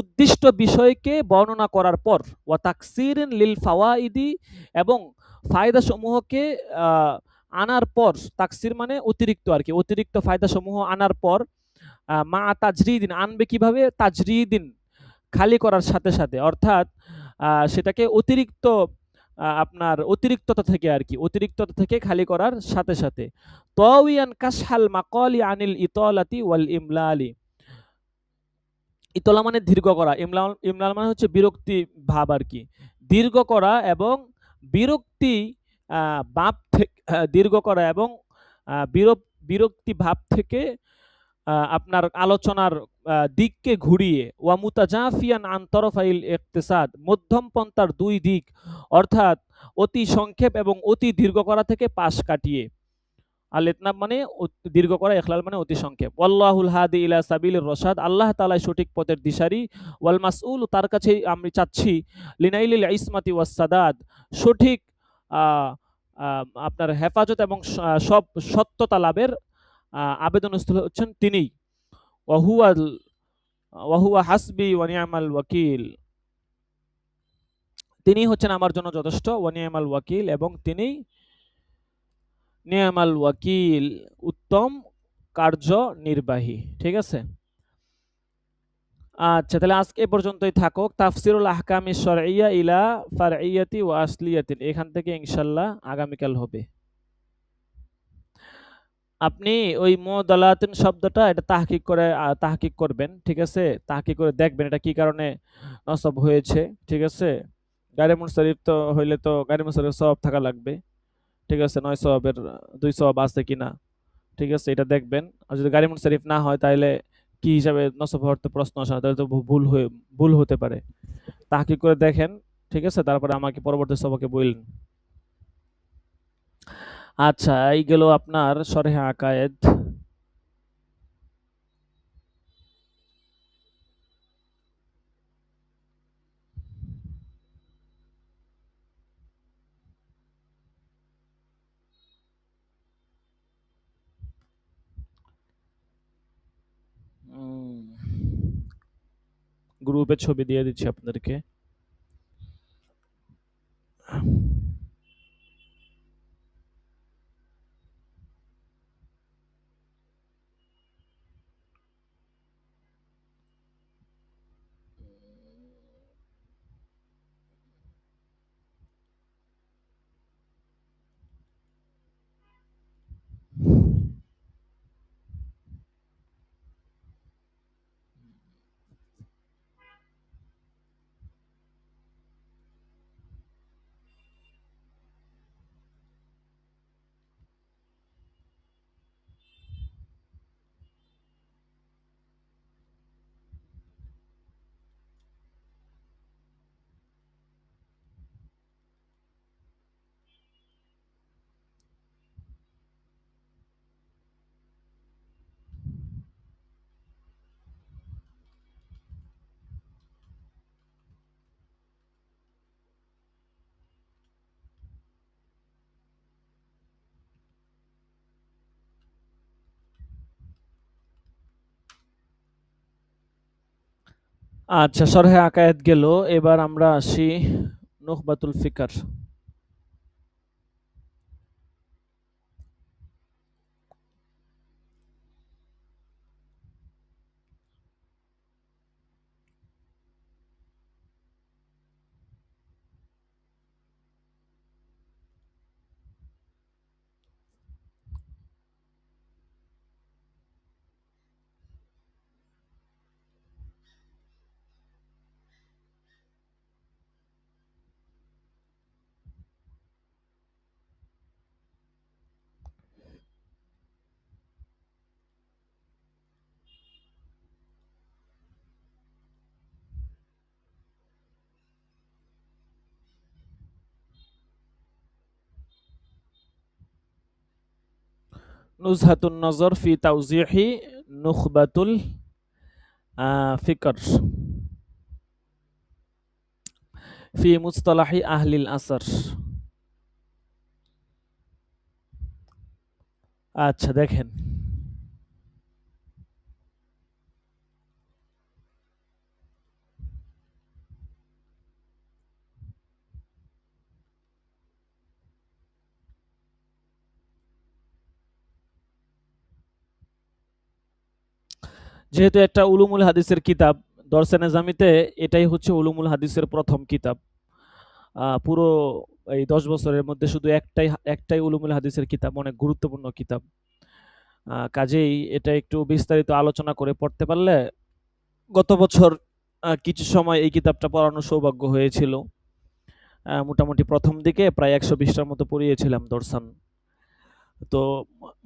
উদ্দিষ্ট বিষয়কে বর্ণনা করার পর, ওয়া তাকসিরিন লিল ফাওয়াইদি, এবং ফায়দা সমূহকে আনার পর, তাকসির মানে অতিরিক্ত আর কি, অতিরিক্ত ফায়দা সমূহ আনার পর, মা তাজরিদিন, আনবে কিভাবে, তাজরিদিন খালি করার সাথে সাথে, অর্থাৎ সেটাকে অতিরিক্ত আপনার অতিরিক্ততা থেকে আর কি, অতিরিক্ততা থেকে খালি করার সাথে সাথে। তাওয়ান কাশহাল মাকালি আনিল ইতালাতি ওয়াল ইমলালি, ইতলা মানে দীর্ঘ করা, ইমলাল ইমলাল মানে হচ্ছে বিরক্তি ভাব আর কি। দীর্ঘ করা এবং বিরক্তি ভাব থেকে দীর্ঘ করা এবং বিরক্তি ভাব থেকে আপনার আলোচনার দিককে ঘুরিয়ে, ওয়া মুতাজাফিয়ান আন তরফাইল ইকতিসাদ, মধ্যম পন্থার দুই দিক অর্থাৎ অতি সংক্ষেপ এবং অতি দীর্ঘ করা থেকে পাশ কাটিয়ে। আল ইতনাব মানে দীর্ঘ করা, ইখলাল মানে অতি সংক্ষেপ। ওয়াল্লাহুল হাদি ইলা সাবিলির রশাদ, আল্লাহ তাআলা সঠিক পথের দিশারি। ওয়াল মাসউল, তার কাছে আমি চাচ্ছি, লিনাইলিল ইসমাতি ওয়াস সাদাদ, সঠিক আপনার হেফাজত এবং সব সত্যতা লাভের আবেদনস্থল হচ্ছেন তিনিই। ওয়াহুয়া হাসবি ওয়া নি'মাল ওয়াকিল, তিনি হচ্ছেন আমার জন্য যথেষ্ট। ওয়া নি'মাল ওয়াকিল, এবং তিনি নি'মাল ওয়াকিল, উত্তম কার্যনির্বাহী। ঠিক আছে, আচ্ছা তাহলে আজকে এ পর্যন্তই থাকুক। তাফসিরুল আহকামি শরঈয়া ইলা ফারঈয়াতি ওয়া আসলিয়াতিন, এখান থেকে ইনশাআল্লাহ আগামীকাল হবে। আপনি ওই মুদালাতিন শব্দটা এটা তাহকিক করবেন, ঠিক আছে, তাহকিক করে দেখবেন এটা কি কারণে নসব হয়েছে। ঠিক আছে, গায়রে মুনসারিফ তো হইলে তো গায়রে মুনসারিফ সওয়াব থাকা লাগবে। ঠিক আছে, 9 সওয়াবের 2 সওয়াব আছে কিনা, ঠিক আছে, এটা দেখবেন। আর যদি গায়রে মুনসারিফ না হয় তাহলে কি হিসাবে নসব হওয়ার তো প্রশ্ন আসে না, তাহলে তো ভুল হতে পারে। তাহকিক করে দেখেন, ঠিক আছে, তারপরে আমাকে পরবর্তী সবাকে বললেন। আচ্ছা, এই গেল আপনার শরহে আকায়েদ। গ্রুপে ছবি দিয়ে দিচ্ছি আপনাদেরকে। আচ্ছা, শরহে আকায়েদ গেল, এবার আমরা আসি নুখবাতুল ফিকর। নুজহাতুন নজর ফি তাওজিহি নুখবাতুল ফিকর ফি মুস্তালাহি আহলিল আসর। আচ্ছা দেখেন, যেহেতু একটা উলুমুল হাদিসের কিতাব, দরসে নেজামিতে এটাই হচ্ছে উলুমুল হাদিসের প্রথম কিতাব। পুরো এই 10 বছরের মধ্যে শুধু একটাই উলুমুল হাদিসের কিতাব, অনেক গুরুত্বপূর্ণ কিতাব। কাজেই এটা একটু বিস্তারিত আলোচনা করে পড়তে পারলে গত বছর কিছু সময় এই কিতাবটা পড়ানোর সৌভাগ্য হয়েছিল। মোটামুটি প্রথম দিকে প্রায় 120টার মতো পড়িয়েছিলাম দর্শন। তো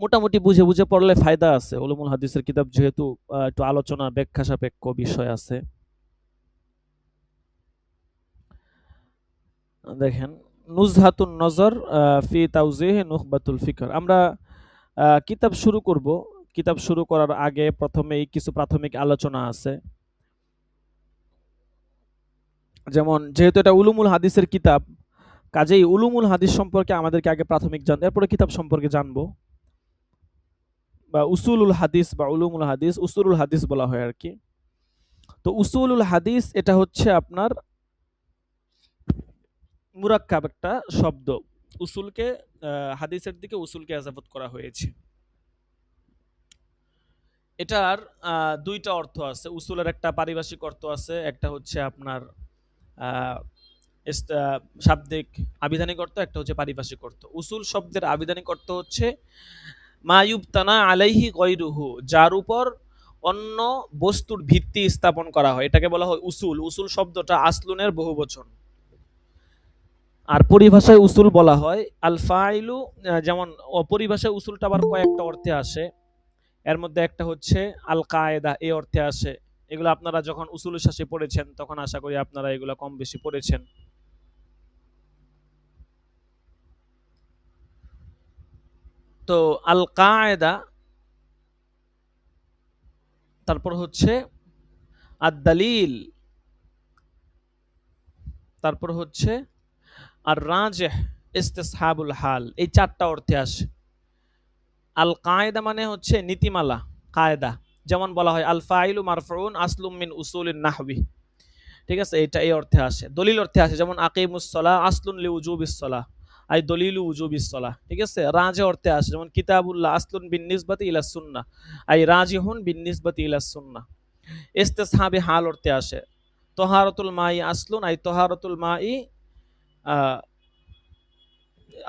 মোটামুটি বুঝে বুঝে পড়লে ফায়দা আছে। উলুমুল হাদিসের কিতাব যেহেতু একটু আলোচনা ব্যাখ্যা সাপেক্ষ বিষয় আছে। দেখেন, নুজহাতুন নজর ফি তাওজিহ নুখবাতুল ফিকর। আমরা কিতাব শুরু করব। কিতাব শুরু করার আগে প্রথমেই কিছু প্রাথমিক আলোচনা আছে। যেমন যেহেতু এটা উলুমুল হাদিসের কিতাব, কাজেই উলুমুল হাদিস সম্পর্কে আমাদেরকে আগে প্রাথমিক জানতে, এরপরে কিতাব সম্পর্কে জানবো। বা উসুলুল হাদিস বা উলুমুল হাদিস, উসুলুল হাদিস বলা হয় আর কি। তো উসুলুল হাদিস এটা হচ্ছে আপনার মুরাক্কাব একটা শব্দ। উসুলকে হাদিসের দিকে উসুলকে ইজাফত করা হয়েছে। এটার দুইটা অর্থ আছে। উসুলের একটা পারিভাষিক অর্থ আছে, একটা হচ্ছে আপনার শাব্দিক আবিধানিক অর্থ, একটা হচ্ছে পারিভাষিক অর্থ। উসুল শব্দের আবিধানিক অর্থ হচ্ছে মায়ুবতানা আলাইহি গৈরুহু, যার উপর অন্য বস্তুর ভিত্তি স্থাপন করা হয়, এটাকে বলা হয় উসুল। উসুল শব্দটা আসলুনের বহুবচন। আর পরিভাষায় উসুল বলা হয় আল ফাইলু। যেমন পরিভাষায় উসুলটা আবার কয়েকটা অর্থে আসে। এর মধ্যে একটা হচ্ছে আল কায়দা, এই অর্থে আসে। এগুলো আপনারা যখন উসুল শাসে পড়েছেন তখন আশা করি আপনারা এগুলো কম বেশি পড়েছেন। তো আল কায়দা, তারপর হচ্ছে আদ দালিল, তারপর হচ্ছে আর রাজিহ, ইস্তিসহাবুল হাল। এই চারটা অর্থে আসে। আল কায়দা মানে হচ্ছে নীতিমালা, কায়দা। যেমন বলা হয় আল ফাইলু মারফুউন আসলুম মিন উসুলিন নাহবি, ঠিক আছে, এটা এই অর্থে আসে। দলিল অর্থে আসে, যেমন আকিমুস সালাহ আসলুন লিউজুবিস সালাহ, আই দলিলু উজুবিস সালাহ, ঠিক আছে। রাজি অর্থে আসে, যেমন কিতাবুল্লাহ আসলুন বিন নিসবাতি ইলা সুন্নাহ, আই রাজিহুন বিন নিসবাতি ইলা সুন্নাহ। ইস্তিসহাবি হাল অর্থে আসে, তহারাতুল মাই আসলুন, আই তহারাতুল মাই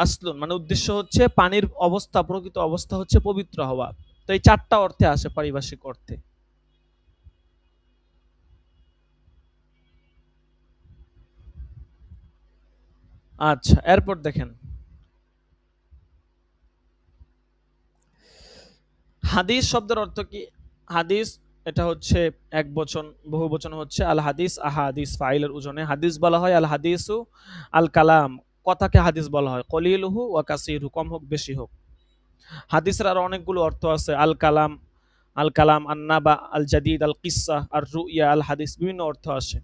আসলুন, মানে উদ্দেশ্য হচ্ছে পানির অবস্থা, প্রকৃত অবস্থা হচ্ছে পবিত্র হওয়া। তো এই চারটা অর্থে আসে পারিভাষিক অর্থে। আচ্ছা, এরপর দেখেন হাদিস শব্দের অর্থ কি। হাদিস এটা হচ্ছে এক বচন, বহু বচন হচ্ছে আল হাদিস, আহাদিস ফাইলের ওজনে। হাদিস বলা হয় আল হাদিসু আল কালাম, কথাকে হাদিস বলা হয়। কলিলুহু ওয়া কাসিরহু, কম হোক বেশি হোক। হাদিসের আরো অনেকগুলো অর্থ আছে, আল কালাম, আল কালাম, আন্নাবা, আল জাদিদ, আল কিসসা, আর রুইয়া, আল হাদিস, বিভিন্ন অর্থ আসে।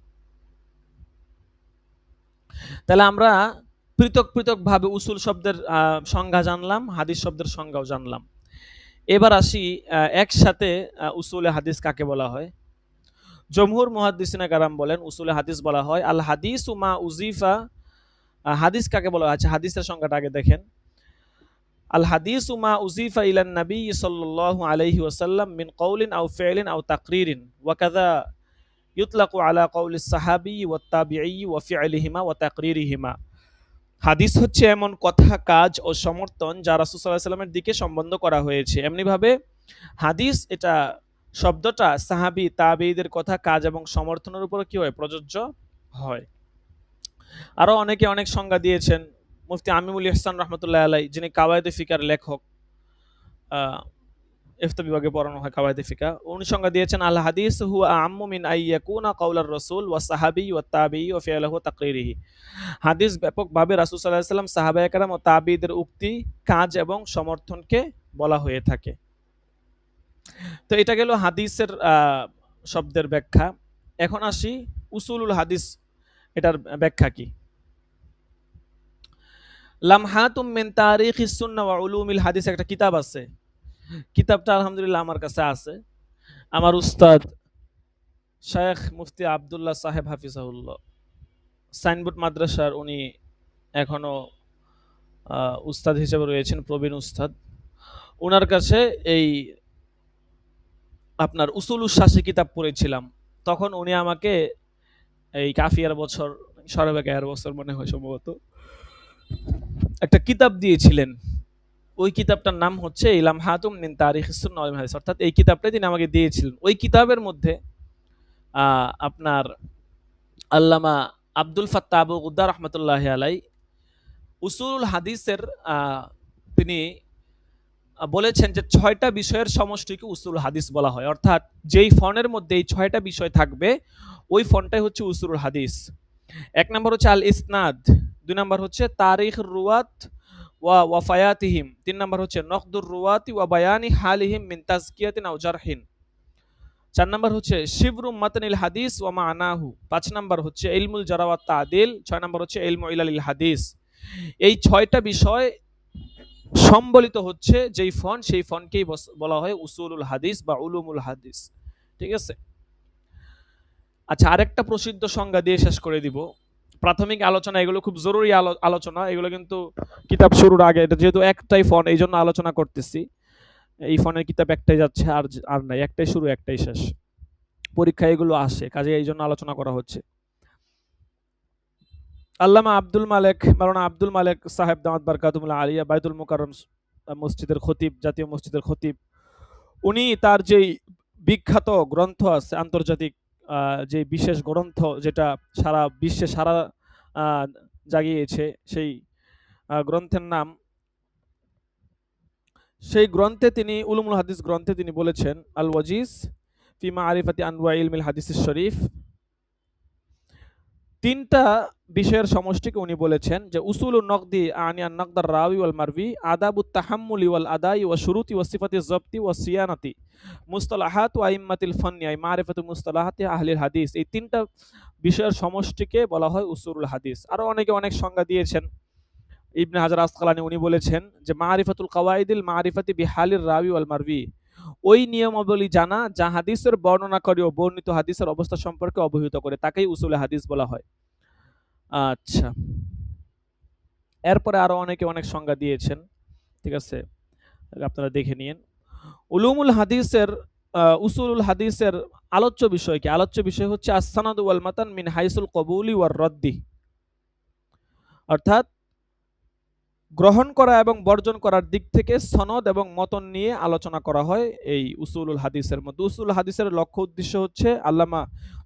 তাহলে আমরা পৃথক পৃথক ভাবে উসুল শব্দের সংজ্ঞা জানলাম, হাদিস শব্দের সংজ্ঞাও জানলাম। এবার আসি একসাথে উসুলে হাদিস কাকে বলা হয়। জমহুর মুহাদ্দিসিনে কারাম বলেন উসুলে হাদিস বলা হয় আল হাদিস মা উজিফা। হাদিস কাকে বলা হয়? আচ্ছা, হাদিসের সংজ্ঞাটা আগে দেখেন। আল হাদিস মা উজিফা ইলান নবী সাল্লাল্লাহু আলাইহি ওয়াসাল্লাম মিন কওলিন আও ফি'লিন আও তাকরিরিন ওয়া কাযা ইউতলাকু আলা কওলিস সাহাবী ওয়াত তাবিঈ ওয়া ফি'লিহিমা ওয়া তাকরিরিহিমা। হাদিস হচ্ছে এমন কথা, কাজ ও সমর্থন যা রাসূল সাল্লাল্লাহু আলাইহি ওয়াসাল্লামের দিকে সম্বন্ধ করা হয়েছে। এমনিভাবে হাদিস এটা শব্দটা সাহাবী তাবেঈদের কথা, কাজ এবং সমর্থনের উপর কি হয়? প্রযোজ্য হয়। আরো অনেকে অনেক সংজ্ঞা দিয়েছেন। মুফতি আমিনুল ইহসান রাহমাতুল্লাহ আলাইহি, যিনি কাওয়ায়েদে ফিকার লেখক, ইফতা বিভাগে পড়ানো হয় কাওয়ায়েদে ফিকা, উনি সংজ্ঞা দিয়েছেন আল হাদিস হুয়া আম্মু মিন আইয়াকুনা কাওলার রাসূল ওয়া সাহাবী ওয়া তাবিঈ ওয়া ফি'লুহু তাকরিরিহি। হাদিস ব্যাপকভাবে রাসূল সাল্লাল্লাহু আলাইহি ওয়াসাল্লাম, সাহাবায়ে কেরাম ও তাবিঈদের উক্তি, কাজ এবং সমর্থনকে বলা হয়ে থাকে। তো এটা গেল হাদিসের শব্দের ব্যাখ্যা। এখন আসি উসুলুল হাদিস, এটার ব্যাখ্যা কি। লামহাতুম মিন তারিখিস সুন্নাহ ওয়া উলুমিল হাদিস একটা কিতাব আছে। কিতাবটা আলহামদুলিল্লাহ আমার কাছে আছে। আমার উস্তাদ শায়েখ মুফতি আব্দুল্লাহ সাহেব হাফিজাহুল্লাহ, সাইনবোর্ড মাদ্রাসার উনি এখনো উস্তাদ হিসেবে রয়েছেন, প্রবীণ উস্তাদ। ওনার কাছে এই আপনার উসুলুস শাসি কিতাব পড়েছিলাম। তখন উনি আমাকে এই কাফিয়ার বছর, সরবেকায়ের বছর মনে হয় সম্ভবত, একটা কিতাব দিয়েছিলেন। ওই কিতাবটার নাম হচ্ছে ইলাম হাতুম মিন তারিখিস সুন্নাহ ওয়াল হাদিস, অর্থাৎ এই কিতাবটা তিনি আমাকে দিয়েছিলেন। ওই কিতাবের মধ্যে আপনার আল্লামা আব্দুল ফাত্তাহ আবু গুদ্দা রহমতুল্লাহ আলাই উসুলুল হাদিসের তিনি বলেছেন যে 6টা বিষয়ের সমষ্টিকে উসুলুল হাদিস বলা হয়, অর্থাৎ যেই ফনের মধ্যে এই 6টা বিষয় থাকবে ওই ফনটাই হচ্ছে উসুলুল হাদিস। 1 নম্বর হচ্ছে আল ইসনাদ, 2 নম্বর হচ্ছে তারিখ রুয়াত ওয়া ওয়াফায়াতিহিম, 3 নম্বর হচ্ছে নকদুর রুয়াতি ওয়া বায়ানি হালিহিম মিন তাজকিয়াতিন আও জারহিন, 4 নম্বর হচ্ছে শিবরু মাতনিল হাদিস ওয়া মানাহু, 5 নম্বর হচ্ছে ইলমুল জারা ওয়াত তাদিল, 6 নম্বর হচ্ছে ইলমু ইলালিল হাদিস। এই 6টা বিষয় সম্বলিত হচ্ছে যেই ফন, সেই ফনকেই বলা হয় উসুলুল হাদিস বা উলুমুল হাদিস। ঠিক আছে। আচ্ছা, আরেকটা প্রসিদ্ধ সংজ্ঞা দিয়ে শেষ করে দিব। প্রাথমিক আলোচনা, এগুলো খুব জরুরি আলোচনা, এগুলো কিন্তু কিতাব শুরুর আগে, এটা যেহেতু একটাই ফন এই জন্য আলোচনা করতেছি। এই ফনের কিতাব একটাই যাচ্ছে, আর নাই, একটাই শুরু একটাই শেষ, পরীক্ষায় এগুলো আসে, কাজে এই জন্য আলোচনা করা হচ্ছে। আল্লামা মাওলানা আব্দুল মালেক সাহেব দামাত বারকাতুহুল আলিয়া বাইতুল মুকাররম মসজিদের খতিব, জাতীয় মসজিদের খতিব, উনি তার যেই বিখ্যাত গ্রন্থ আছে, আন্তর্জাতিক যে বিশেষ গ্রন্থ যেটা সারা বিশ্বে সারা জাগিয়েছে, সেই গ্রন্থের নাম, সেই গ্রন্থে তিনি উলুমুল হাদিস গ্রন্থে তিনি বলেছেন আল ওয়াজিজ ফি মাআরিফাতি আনওয়া ইলমিল হাদিস শরীফ। 3টা বিষয়ের সমষ্টিকে উনি বলেছেন যে উসুলুন নকদি আনিয়ান নকদার রাওয়ি ওয়াল মারবি, আদাবুত তাহাম্মুলি ওয়াল আদাই ওয়া শুরুতি ওয়া সিফাতি যাবতি ওয়া সিয়ানাতি, মুস্তালাহাত ওয়া আইম্মাতিল ফান্নি আই মারিফাতু মুস্তালাহাতি আহলিল হাদিস। এই 3টা বিষয়ের সমষ্টিকে বলা হয় উসুলুল হাদিস। আরো অনেকে অনেক সংজ্ঞা দিয়েছেন। ইবনে হাজার আসকালানি উনি বলেছেন যে মারিফাতুল কাওয়াইদিল মারিফাতি বিহালির রাওয়ি ওয়াল মারবি, ওই নিয়মাবলী জানা যা হাদিসের বর্ণনাকারী ও বর্ণিত হাদিসের অবস্থা সম্পর্কে অবহিত করে, তাকেই উসুলে হাদিস বলা হয়। আচ্ছা, এরপরে আরো অনেকে অনেক সংজ্ঞা দিয়েছেন, ঠিক আছে, আপনারা দেখে নিন। উলুমুল হাদিসের উসুলুল হাদিসের আলোচ্য বিষয় কি? আলোচ্য বিষয় হচ্ছে আস-সানাদ ওয়াল মাতান মিন হাইসুল কবুলি ওয়ার রদ্দি, অর্থাৎ গ্রহণ করা এবং বর্জন করার দিক থেকে সনদ এবং মতন নিয়ে আলোচনা করা হয় এই উসুলুল হাদিসের মধ্যে। উসুল হাদিসের লক্ষ্য উদ্দেশ্য হচ্ছে, আল্লামা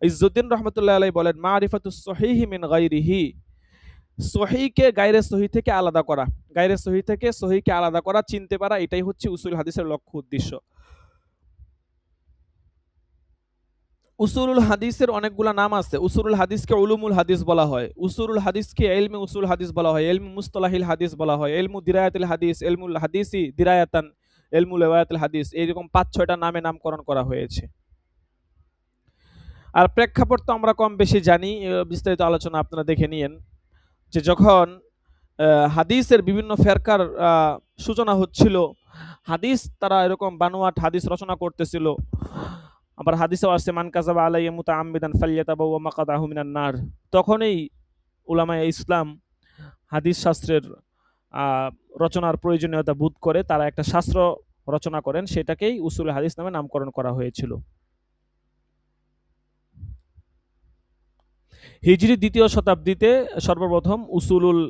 ইজ্জুদ্দিন রহমতুল্লাহ আলাইহি বলেন মারিফাতুস সহিহি মিন গায়রিহি, সহিকে গায়রে সহি থেকে আলাদা করা, গায়রে সহি থেকে সহিকে আলাদা করা, চিনতে পারা, এটাই হচ্ছে উসুল হাদিসের লক্ষ্য উদ্দেশ্য। উসুলুল হাদিসের অনেকগুলা নাম আছে। উসুলুল হাদিসকে উলুমুল হাদিস বলা হয়, উসুলুল হাদিসকে ইলমে উসুল হাদিস বলা হয়, ইলমে মুস্তালাহিল হাদিস বলা হয়, ইলমু দিরায়াতুল হাদিস, ইলমুল হাদিসি দিরায়াতান, ইলমু রিওয়ায়াতুল হাদিস, এরকম 5-6টা নামে নামকরণ করা হয়েছে। আর প্রেক্ষাপট তো আমরা কম বেশি জানি, বিস্তারিত আলোচনা আপনারা দেখে নিন। যে যখন হাদিসের বিভিন্ন ফেরকার সূচনা হচ্ছিল, হাদিস তারা এরকম বানোয়াট হাদিস রচনা করতেছিল, আবার হাদিসেও আছে মান কাযাবা আলাইয়া মুতাআম্মিদান ফালইয়াতাবাওয়া মাকআদাহু মিনান নার, তখনই উলামায়ে ইসলাম হাদিস শাস্ত্রের রচনার প্রয়োজনীয়তা বোধ করে তারা একটা শাস্ত্র রচনা করেন, সেটাকেই উসুল হাদিস নামে নামকরণ করা হয়েছিল। হিজরি 2য় শতাব্দীতে সর্বপ্রথম উসুলুল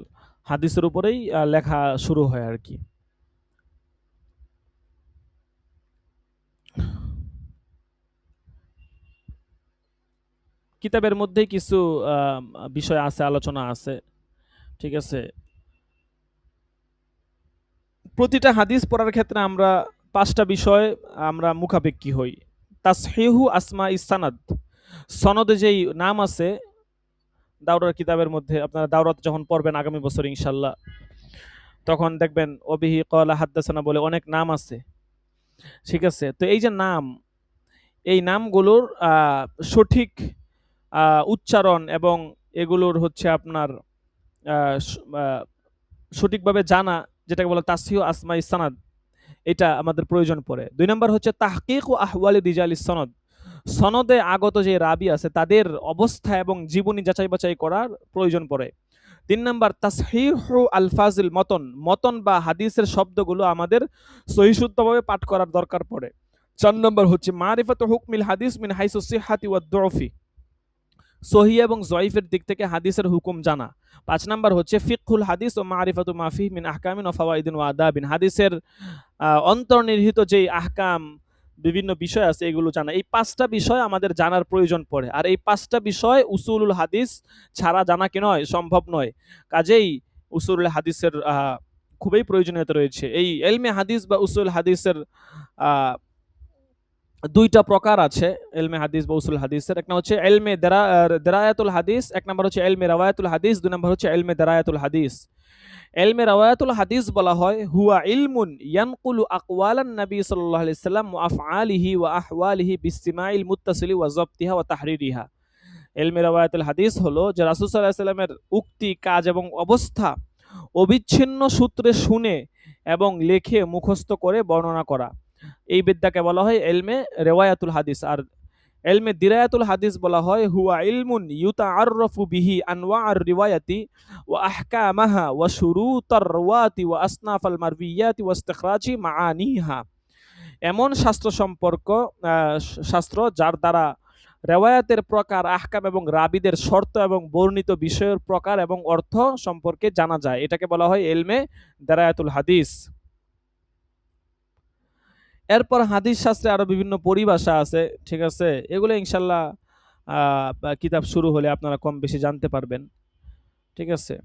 হাদিসের উপরেই লেখা শুরু হয় আর কি। কিতাবের মধ্যেই কিছু বিষয় আছে, আলোচনা আছে, ঠিক আছে। প্রতিটা হাদিস পড়ার ক্ষেত্রে আমরা 5টা বিষয় আমরা মুখাপেক্ষী হই। তাসহিহু আসমা ইসানাদ, সনদে যেই নাম আছে, দাওরার কিতাবের মধ্যে আপনারা দাওরাত যখন পড়বেন আগামী বছর ইনশাল্লাহ, তখন দেখবেন ওবিহি ক্বালা হাদ্দাসানা বলে অনেক নাম আছে, ঠিক আছে। তো এই যে নাম, এই নামগুলোর সঠিক উচ্চারণ এবং এগুলোর হচ্ছে আপনার সঠিকভাবে জানা, যেটাকে বলে তাসহিহু আসমা ইসানাদ, এটা আমাদের প্রয়োজন পড়ে। 2 নম্বর হচ্ছে তাহকিক ও আহওয়ালি রিজালিস সনদ, সনদে আগত যে রাবি আছে তাদের অবস্থা এবং জীবনী যাচাই বাছাই করার প্রয়োজন পড়ে। 3 নম্বর তাসহিহু আলফাজিল মতন, মতন বা হাদিসের শব্দগুলো আমাদের সহিশুদ্ধভাবে পাঠ করার দরকার পড়ে। 4 নম্বর হচ্ছে মারিফাতু হুকমিল হাদিস মিন হাইসু সিহহাতি ওয়াদ দুউফি, সহিহ এবং জয়ীফের দিক থেকে হাদিসের হুকুম জানা। 5 নম্বর হচ্ছে ফিকহুল হাদিস ও মারিফাতু মা ফিহি মিন আহকামিন ওয়া ফাওয়াইদিন ওয়া আদাবিন, হাদিসের অন্তর্নিহিত যেই আহকাম, বিভিন্ন বিষয় আছে, এগুলো জানা। এই 5টা বিষয় আমাদের জানার প্রয়োজন পড়ে, আর এই 5টা বিষয় উসুলুল হাদিস ছাড়া জানা কি নয়, সম্ভব নয়। কাজেই উসুলুল হাদিসের খুবই প্রয়োজনীয়তা রয়েছে। এই ইলমে হাদিস বা উসুল হাদিসের আহ, 2টা প্রকার আছে ইলমে হাদিস বা উসুল হাদিসের। একটা হচ্ছে ইলমে দেরায়াতুল হাদিস, এক নম্বর হচ্ছে ইলমে রাওয়ায়াতুল হাদিস, 2 নম্বর হচ্ছে ইলমে দেরায়াতুল হাদিস। ইলমে রাওয়ায়াতুল হাদিস বলা হয় হুয়া ইলমুন ইয়ানকুলু আকওয়ালান নবী সাল্লাল্লাহু আলাইহি সাল্লাম ওয়া আফআলিহি ওয়া আহওয়ালিহি বিইসতিমাইল মুত্তাসিলি ওয়া যাবতিহা ওয়া তাহরিরিহা। ইলমে রাওয়ায়াতুল হাদিস হলো যে রাসূল সাল্লাল্লাহু আলাইহি সাল্লামের উক্তি, কাজ এবং অবস্থা অবিচ্ছিন্ন সূত্রে শুনে এবং লিখে মুখস্থ করে বর্ণনা করা। এই বিদ্যাকে বলা হয় ইলমে রিওয়ায়াতুল হাদিস। আর ইলমে দিরায়াতুল হাদিস বলা হয় হুয়া ইলমুন ইউতাআররাফু বিহি আনওয়া'আর রিওয়ায়াতি ওয়া আহকামাহা ওয়া শুরুতার রওয়াতি ওয়া আসনাফাল মারউইয়াতি ওয়া ইস্তিখরাজি মাআনিহা। এমন শাস্ত্র যার দ্বারা রেওয়ায়াতের প্রকার, আহকাম এবং রাবিদের শর্ত এবং বর্ণিত বিষয়ের প্রকার এবং অর্থ সম্পর্কে জানা যায়। এটাকে বলা হয় ইলমে দিরায়াতুল হাদিস। এরপর হাদিস শাস্ত্রে আরো বিভিন্ন পরিভাষা আছে, ঠিক আছে? এগুলো ইনশাল্লাহ কিতাব শুরু হলে আপনারা কম বেশি জানতে পারবেন, ঠিক আছে?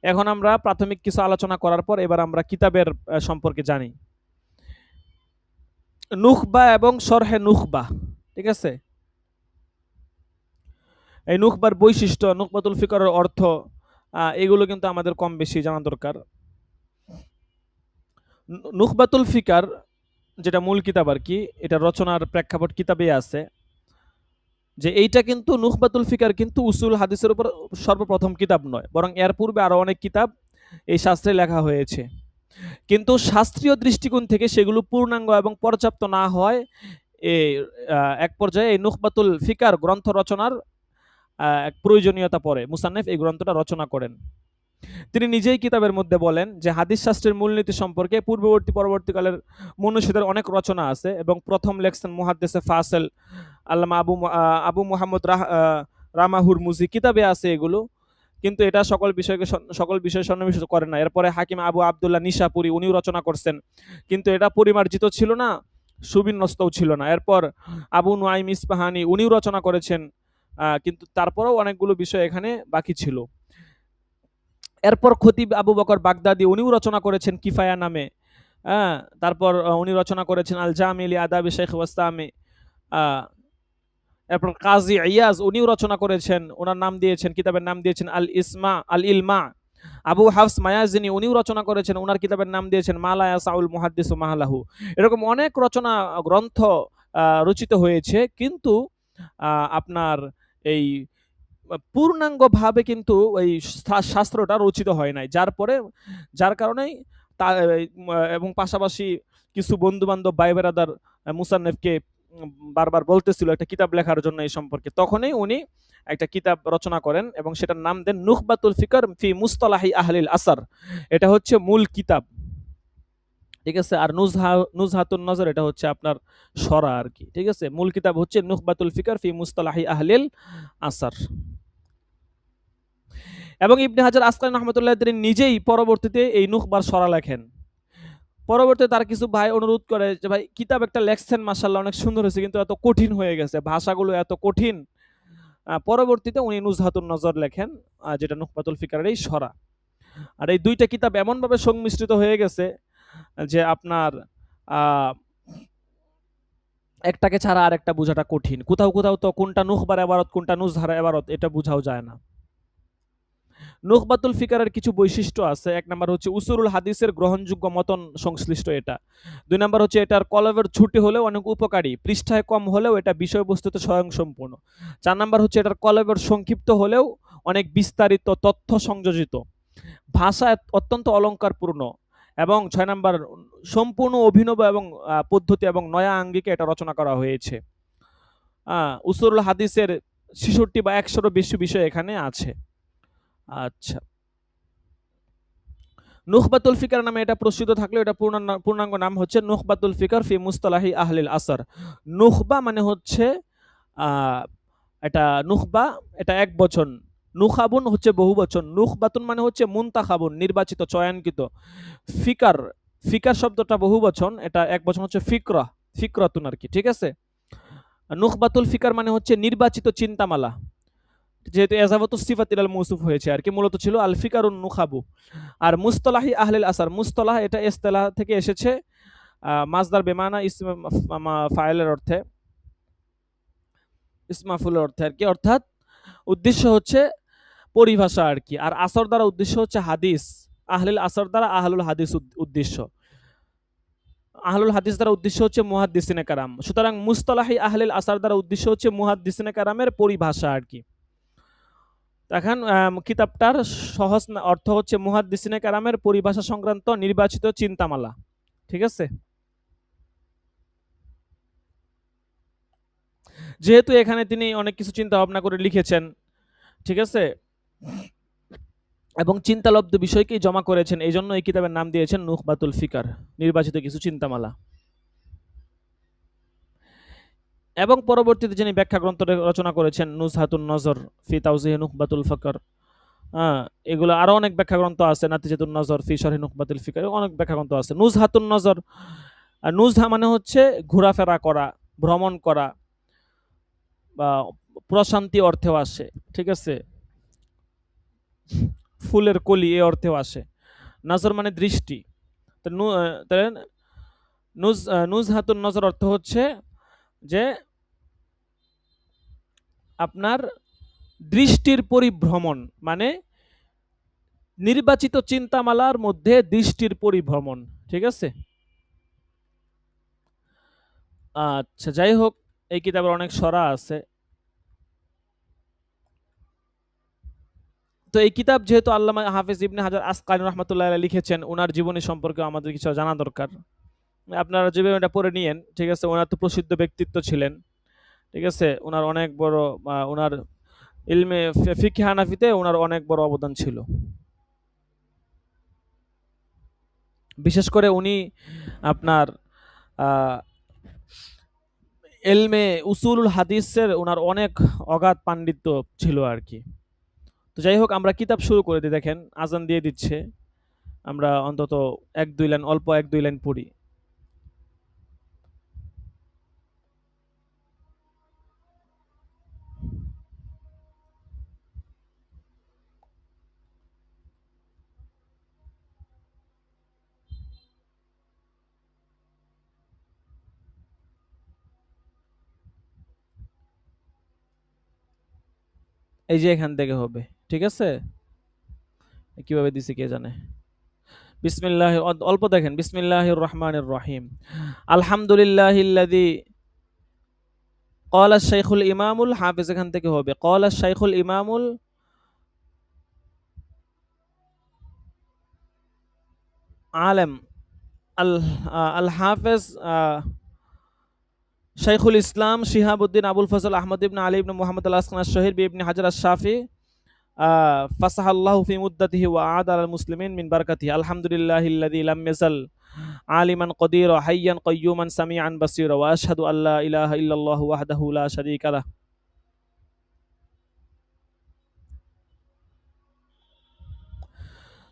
এখন আমরা প্রাথমিক কিছু আলোচনা করার পর এবার আমরা কিতাবের সম্পর্কে জানি। নুখবা এবং শরহে নুখবা, ঠিক আছে? এই নুখবার বৈশিষ্ট্য, নুখবাতুল ফিকরের অর্থ, এগুলো কিন্তু আমাদের কম বেশি জানা দরকার। নুখবাতুল ফিকার যেটা মূল কিতাব আর কি, এটা রচনার প্রেক্ষাপট কিতাবে আছে যে এইটা কিন্তু নুখবাতুল ফিকার কিন্তু উসুল হাদিসের উপর সর্বপ্রথম কিতাব নয়, বরং এর পূর্বে আরো অনেক কিতাব এই শাস্ত্রে লেখা হয়েছে। কিন্তু শাস্ত্রীয় দৃষ্টিকোণ থেকে সেগুলো পূর্ণাঙ্গ এবং পর্যাপ্ত না হয় এক পর্যায়ে এই নুখবাতুল ফিকার গ্রন্থ রচনার এক প্রয়োজনীয়তা পড়ে। মুসান্নিফ এই গ্রন্থটা রচনা করেন। তিনি নিজেই কিতাবের মধ্যে বলেন যে হাদিস শাস্ত্রের মূলনীতি সম্পর্কে পূর্ববর্তী পরবর্তীকালের মনীষীদের অনেক রচনা আছে এবং প্রথম লেখছেন মুহাদ্দিসে ফাসিল আল্লামা আবু মুহাম্মদ রামাহুর মুজি, কিতাবে আছে এগুলো, কিন্তু এটা সকল বিষয় সন্নিবেশ করে না। এরপরে হাকিম আবু আব্দুল্লাহ নিশাপুরি, উনিও রচনা করছেন, কিন্তু এটা পরিমার্জিত ছিল না, সুবিন্যস্তও ছিল না। এরপর আবু নুআইম ইসফাহানি, উনিও রচনা করেছেন, কিন্তু তারপরেও অনেকগুলো বিষয় এখানে বাকি ছিল। এরপর খতিব আবু বকর বাগদাদি, উনিও রচনা করেছেন কিফায়া নামে। তারপর উনি রচনা করেছেন আল জামিলি আদাবি শেখ ওয়াস্তামি। এরপর কাজী ইয়াজ, উনিও রচনা করেছেন, ওনার নাম দিয়েছেন, কিতাবের নাম দিয়েছেন আল ইলমা। আবু হাফস মায়াজিনী, উনিও রচনা করেছেন, ওনার কিতাবের নাম দিয়েছেন মালা ইয়াসাউল মুহাদ্দিস মাহালাহু। এরকম অনেক রচনা গ্রন্থ রচিত হয়েছে, কিন্তু আপনার এই পূর্ণাঙ্গভাবে কিন্তু এই শাস্ত্রটা রচিত হয় নাই, যার কারণেই এবং পাশাপাশি কিছু বন্ধু বান্ধব ভাই বেরাদার মুসান্নিফকে বারবার বলতেছিল একটা কিতাব লেখার জন্য এই সম্পর্কে। তখনই উনি একটা কিতাব রচনা করেন এবং সেটার নাম দেন নুখবাতুল ফিকর ফি মুস্তালাহি আহলিল আসর। এটা হচ্ছে মূল কিতাব, ঠিক আছে? আর নুজহাতুন নজর এটা হচ্ছে আপনার সরা আর কি, ঠিক আছে? মূল কিতাব হচ্ছে নুখবাতুল ফিকর ফি মুস্তালাহি আহলিল আসর। এবং ইবনে হাজার আসকালানী রাহমাতুল্লাহ তিনি নিজেই পরবর্তীতে এই নুখবার সরা লেখেন। পরবর্তীতে তার কিছু ভাই অনুরোধ করে যে ভাই কিতাব একটা লেখছেন, মাশাআল্লাহ অনেক সুন্দর হয়েছে, কিন্তু এত কঠিন হয়ে গেছে, ভাষাগুলো এত কঠিন। পরবর্তীতে উনি নুজহাতুন নজর লেখেন, যেটা নুখবাতুল ফিকরের এই সরা। আর এই 2টা কিতাব এমনভাবে সংমিশ্রিত হয়ে গেছে যে আপনার একটাকে ছাড়া আরেকটা বোঝাটা কঠিন। কোথাও কোথাও তো কোনটা নুখবার ইবারত, কোনটা নুজহার ইবারত, এটা বোঝাও যায় না। নুখবাতুল ফিকরের কিছু বৈশিষ্ট্য আছে। 1 নম্বর হচ্ছে উসুলুল হাদিসের গ্রহণযোগ্য মতন সংশ্লিষ্ট এটা। 2 নম্বর হচ্ছে এটার কলবের ছুটি হলেও অনেক উপকারী, পৃষ্ঠায় কম হলেও এটা বিষয়বস্তুতে স্বয়ংসম্পূর্ণ। 4 নম্বর হচ্ছে এটার কলবের সংক্ষিপ্ত হলেও অনেক বিস্তারিত তথ্য সংযোজিত, ভাষা অত্যন্ত অলংকারপূর্ণ। এবং 6 নম্বর সম্পূর্ণ অভিনব এবং পদ্ধতি এবং নয়া আঙ্গিকে এটা রচনা করা হয়েছে। উসুলুল হাদিসের 66 বা 100-এরও বেশি বিষয় এখানে আছে। আচ্ছা, নুখবাতুল ফিকর নামে এটা প্রসিদ্ধ থাকলেও এটা পূর্ণাঙ্গ নাম হচ্ছে নুখবাতুল ফিকর ফি মুস্তালাহি আহলিল আসর। নুখবা মানে হচ্ছে এটা নুখবা, এটা এক বচন, নুখাবুন হচ্ছে বহু বচন, নুখবাতুন মানে হচ্ছে মুনতাখাবুন, নির্বাচিত, চয়নকৃত। ফিকার শব্দটা বহু বচন, এটা এক বচন হচ্ছে ফিকরা, ফিকরাতুন আর কি, ঠিক আছে। নুখবাতুল ফিকার মানে হচ্ছে নির্বাচিত চিন্তামালা, যেহেতু এজাবাতুস সিফাতিল আল মৌসুফ হয়েছে আর কি, মূলত ছিল আল ফিকারুন নুখাবু। আর মুস্তলাহি আহলিল আসার, মুস্তলাহ এটা ইসতিলাহ থেকে এসেছে, মাজদার বেমানা ইসম ফাইলের অর্থে, ইসমাফুলের অর্থে আর কি, অর্থাৎ উদ্দেশ্য হচ্ছে পরিভাষা আর কি। আর আসর দ্বারা উদ্দেশ্য হচ্ছে হাদিস, আহলিল আসর দ্বারা আহলুল হাদিস উদ্দেশ্য, আহলুল হাদিস দ্বারা উদ্দেশ্য হচ্ছে মুহাদ্দিসিনে কারাম। সুতরাং মুস্তলাহি আহলিল আসার দ্বারা উদ্দেশ্য হচ্ছে মুহাদ্দিসিনে কারামের পরিভাষা আর কি। এখন কিতাবটার সহজ অর্থ হচ্ছে মুহাদ্দিসিনে কারামের পরিভাষা সংক্রান্ত নির্বাচিত চিন্তামালা, ঠিক আছে। যেহেতু এখানে তিনি অনেক কিছু চিন্তা ভাবনা করে লিখেছেন, ঠিক আছে, এবং চিন্তালব্ধ বিষয়কেই জমা করেছেন, এই জন্য এই কিতাবের নাম দিয়েছেন নুখবাতুল ফিকার, নির্বাচিত কিছু চিন্তামালা। এবং পরবর্তীতে যিনি ব্যাখ্যা গ্রন্থ রচনা করেছেন নুজহাতুন নজর ফি তাওজিহি নুখবাতুল ফিকার, এগুলো আরো অনেক ব্যাখ্যা গ্রন্থ আছে, নাতিজাতুন নজর ফি শরহি নুখবাতুল ফিকার, অনেক ব্যাখ্যা গ্রন্থ আছে। নুজহাতুন নজর, নুজহা মানে হচ্ছে ঘোরাফেরা করা, ভ্রমণ করা, বা প্রশান্তি অর্থেও আসে, ঠিক আছে, ফুলের কলি এ অর্থেও আসে। নজর মানে দৃষ্টি, তো নুজহাতুন নজর অর্থ হচ্ছে যে আপনার দৃষ্টির পরিভ্রমণ, মানে নির্বাচিত চিন্তামালার মধ্যে দৃষ্টির পরিভ্রমণ, ঠিক আছে। আচ্ছা, যাই হোক, এই কিতাবের অনেক সরা আছে। তো এই কিতাব যেহেতু আল্লামা হাফেজ ইবনে হাজার আসকালী রাহমাতুল্লাহ আলাইহি লিখেছেন, ওনার জীবনী সম্পর্কে আমাদের কিছু জানা দরকার। আপনারা যেভাবে এটা পড়ে নিয়েন, ঠিক আছে। ওনার তো প্রসিদ্ধ ব্যক্তিত্ব ছিলেন, ঠিক আছে। ওনার অনেক বড়, ওনার ইলমে ফিকহ হানাফিতে ওনার অনেক বড় অবদান ছিল। বিশেষ করে উনি আপনার ইলমে উসুলুল হাদিসের ওনার অনেক অগাধ পাণ্ডিত্য ছিল আর কি। তো যাই হোক, আমরা কিতাব শুরু করে দিই। দেখেন আজান দিয়ে দিচ্ছে, আমরা অন্তত অল্প এক দুই লাইন পড়ি। এই যে এখান থেকে হবে, ঠিক আছে। কিভাবে দিছে কে জানে। বিসমিল্লাহ, অল্প দেখেন। বিসমিল্লাহির রহমানির রহিম। আলহামদুলিল্লাহিল্লাযী ক্বালা শাইখুল ইমামুল হাফেজ, এখান থেকে হবে ক্বালা শাইখুল ইমামুল আলেম আল হাফেজ শাইখুল ইসলাম শিহাবুদ্দিন আবুল ফজল আহমদ ইবনে আলী ইবনে মুহাম্মদ আল আসকান আশ-শাহির বিবনে হাজার আশ-শাফি ফাসাহাল্লাহু ফি মুদ্দাতিহি ওয়া আ'আদ আল মুসলিমিন মিন বারাকাতিহি। আলহামদুলিল্লাহিল্লাযী লাম ইয়াজাল আলিমান কদিরা হাইয়ান কাইয়ুমান সামিআন বাসীরা ওয়া আশহাদু আল্লা ইলাহা ইল্লাল্লাহু ওয়াহদাহু লা শারীকা লাহ।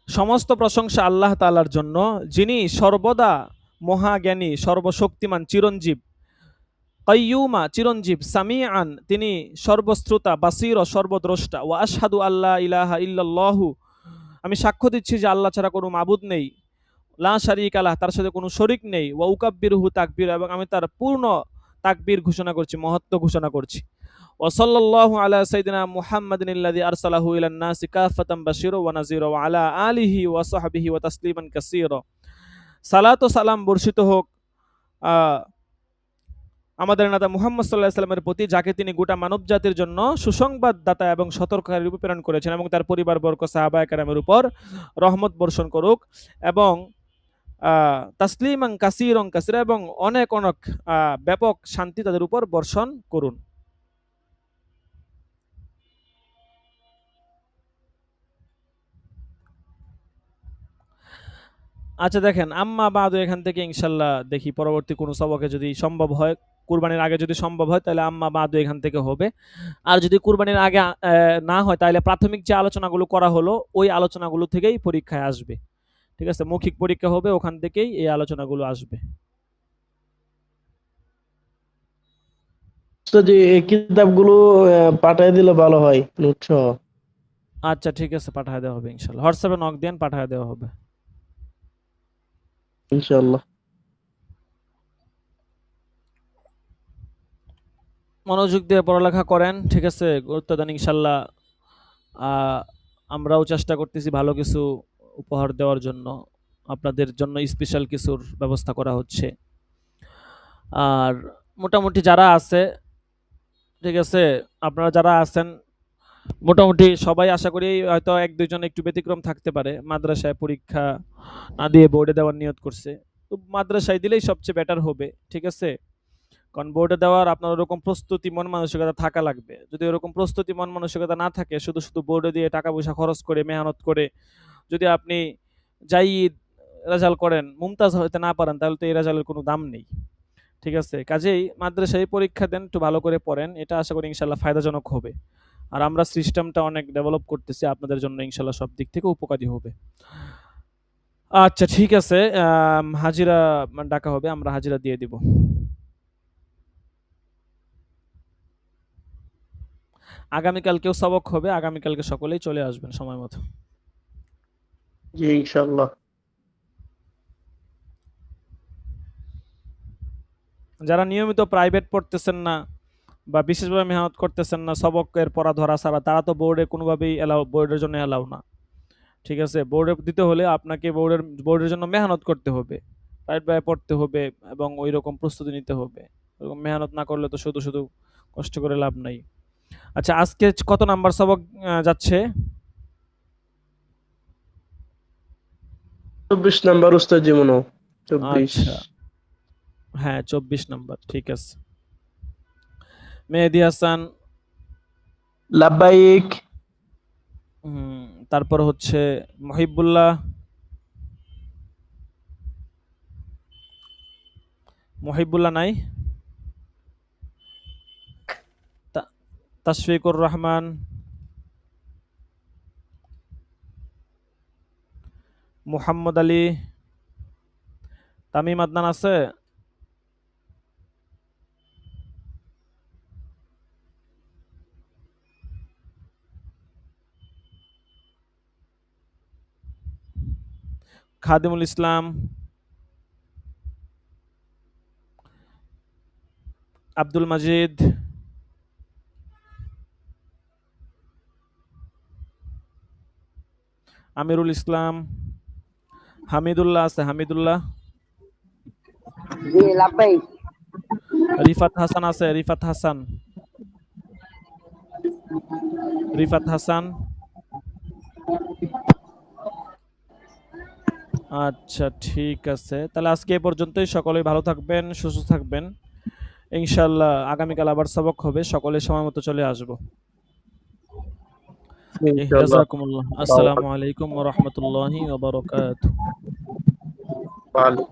সমস্ত প্রশংসা আল্লাহ তাআলার জন্য, যিনি সর্বদা মহাজ্ঞানী, সর্বশক্তিমান, চিরঞ্জীব, কাইয়ুমা চিরঞ্জীব, সামিআন তিনি সর্বশ্রোতা, বাসীর সর্বদ্রষ্টা, ওয়া আশহাদু আল্লা ইলাহা ইল্লাল্লাহু আমি সাক্ষ্য দিচ্ছি যে আল্লাহ ছাড়া কোনো মাবুদ নেই, লা শারীকা লাহ তার সাথে কোনো শরীক নেই, ওয়া উকাব্বিরুহু তাকবীর এবং আমি তার পূর্ণ তাকবীর ঘোষণা করছি, মহত্ব ঘোষণা করছি। ওয়া সাল্লাল্লাহু আলা সাইয়্যিদিনা মুহাম্মাদিনিল্লাযী আরসালাহু ইলান নাসি কাফাতান বাশীরা ওয়া নাযীরা ওয়া আলা আলিহি ওয়া সাহবিহি ওয়া তাসলিমান কাসীরা। সালাত ও সালাম বর্ষিত হোক আমাদের নেতা মুহাম্মদ সাল্লাল্লাহু আলাইহি সাল্লামের প্রতি, যাকে তিনি গোটা মানব জাতির জন্য সুসংবাদদাতা এবং সতর্ককারী রূপে প্রেরণ করেছেন, এবং তার পরিবারবর্গ সাহাবায়ে কেরামের উপর রহমত বর্ষণ করুক, এবং তাসলিমান কাসীরান কাসীরা এবং অনেক অনেক ব্যাপক শান্তি তাদের উপর বর্ষণ করুন। আচ্ছা দেখেন, আম্মা বাদু এখান থেকে ইনশাল্লাহ দেখি পরবর্তী কোনো সবকে যদি সম্ভব হয়, কুরবানির আগে যদি সম্ভব হয় তাহলে আম্মা বাদু এখান থেকে হবে। আর যদি কুরবানির আগে না হয় তাহলে প্রাথমিক যে আলোচনাগুলো করা হলো ওই আলোচনাগুলো থেকেই পরীক্ষায় আসবে, ঠিক আছে। মৌখিক পরীক্ষা হবে, ওখান থেকেই এই আলোচনাগুলো আসবে। উস্তাদ জি, এই কিতাবগুলো পাঠায় দিলে ভালো হয়, নোট সহ। আচ্ছা ঠিক আছে, পাঠায় দেওয়া হবে ইনশাল্লাহ। হোয়াটসঅ্যাপে নক দেন, পাঠায় দেওয়া হবে। ইনশাআল্লাহ। মনোযোগ দিয়ে পড়ালেখা করেন, ঠিক আছে, গুরুত্ব দেন ইনশাল্লাহ। আহ, আমরাও চেষ্টা করতেছি ভালো কিছু উপহার দেওয়ার জন্য, আপনাদের জন্য স্পেশাল কিছুর ব্যবস্থা করা হচ্ছে। আর মোটামুটি যারা আছে, ঠিক আছে, আপনারা যারা আছেন মোটামুটি সবাই আশা করি, হয়তো এক দুইজন একটু ব্যতিক্রম থাকতে পারে, মাদ্রাসায় পরীক্ষা না দিয়ে বোর্ডে দেওয়ার নিয়ত করছে। তো মাদ্রাসায় দিলেই সবচেয়ে বেটার হবে, ঠিক আছে। কারণ বোর্ডে দেওয়ার আপনার ওরকম প্রস্তুতি মন মানসিকতা থাকা লাগবে। যদি ওরকম প্রস্তুতি মন মানসিকতা না থাকে, শুধু শুধু বোর্ডে দিয়ে টাকা পয়সা খরচ করে মেহনত করে যদি আপনি যাই রেজাল্ট করেন, মুমতাজ হতে না পারেন, তাহলে তো এই রেজাল্টের কোনো দাম নেই, ঠিক আছে। কাজেই মাদ্রাসায় পরীক্ষা দেন, একটু ভালো করে পড়েন, এটা আশা করি ইনশাল্লাহ ফায়দাজনক হবে। আর আমরা সিস্টেমটা অনেক ডেভেলপ করতেছি আপনাদের জন্য, ইনশাল্লাহ সব দিক থেকে উপকারী হবে। আচ্ছা ঠিক আছে, হাজিরা ডাকা হবে, আমরা হাজিরা দিয়ে দিব। আগামীকালকেও সবক হবে, আগামীকালকে সকলেই চলে আসবেন সময় মতো। জি ইনশাআল্লাহ। যারা নিয়মিত প্রাইভেট পড়তেছেন না বা বিশেষভাবে মেহনত করতেছেন না সবকের পড়া ধরা ছাড়া, তারা তো বোর্ডে কোনোভাবেই বোর্ডের জন্য এলাও না, ঠিক আছে। বোর্ডে দিতে হলে আপনাকে বোর্ডের জন্য মেহনত করতে হবে, প্রাইভেট পড়তে হবে এবং ওই রকম প্রস্তুতি নিতে হবে। ওরকম মেহনত না করলে তো শুধু শুধু কষ্ট করে লাভ নাই। আচ্ছা, আজকে কত নাম্বার সবক যাচ্ছে? 24 নাম্বার উস্তাদ জি মনে হয়। 24। আচ্ছা, হ্যাঁ 24 নাম্বার, ঠিক আছে। মেহেদি হাসান, লাব্বাইক। তারপর হচ্ছে মহিবুল্লাহ, মহিবুল্লাহ নাই, তাশফিকুর রহমান, মুহাম্মদ আলী, তামিম আদনান আছে? খাদিমুল ইসলাম, আব্দুল মাজিদ, আমিরুল ইসলাম, হামিদুল্লাহ আছে? হামিদুল্লাহ, জি লাভবাই। রিফাত হাসান আছে? রিফাত হাসান, রিফাত হাসান। আচ্ছা ঠিক আছে, তাহলে আজকে এ পর্যন্তই। সকলেই ভালো থাকবেন, সুস্থ থাকবেন। ইনশাল্লাহ আগামীকাল আবার সবক হবে, সকলে সময় মতো চলে আসবো। ইনশাআল্লাহ। জাযাকুমুল্লাহ। আসসালামু আলাইকুম ওয়া রাহমাতুল্লাহি ওয়া বারাকাতুহু। ভালো।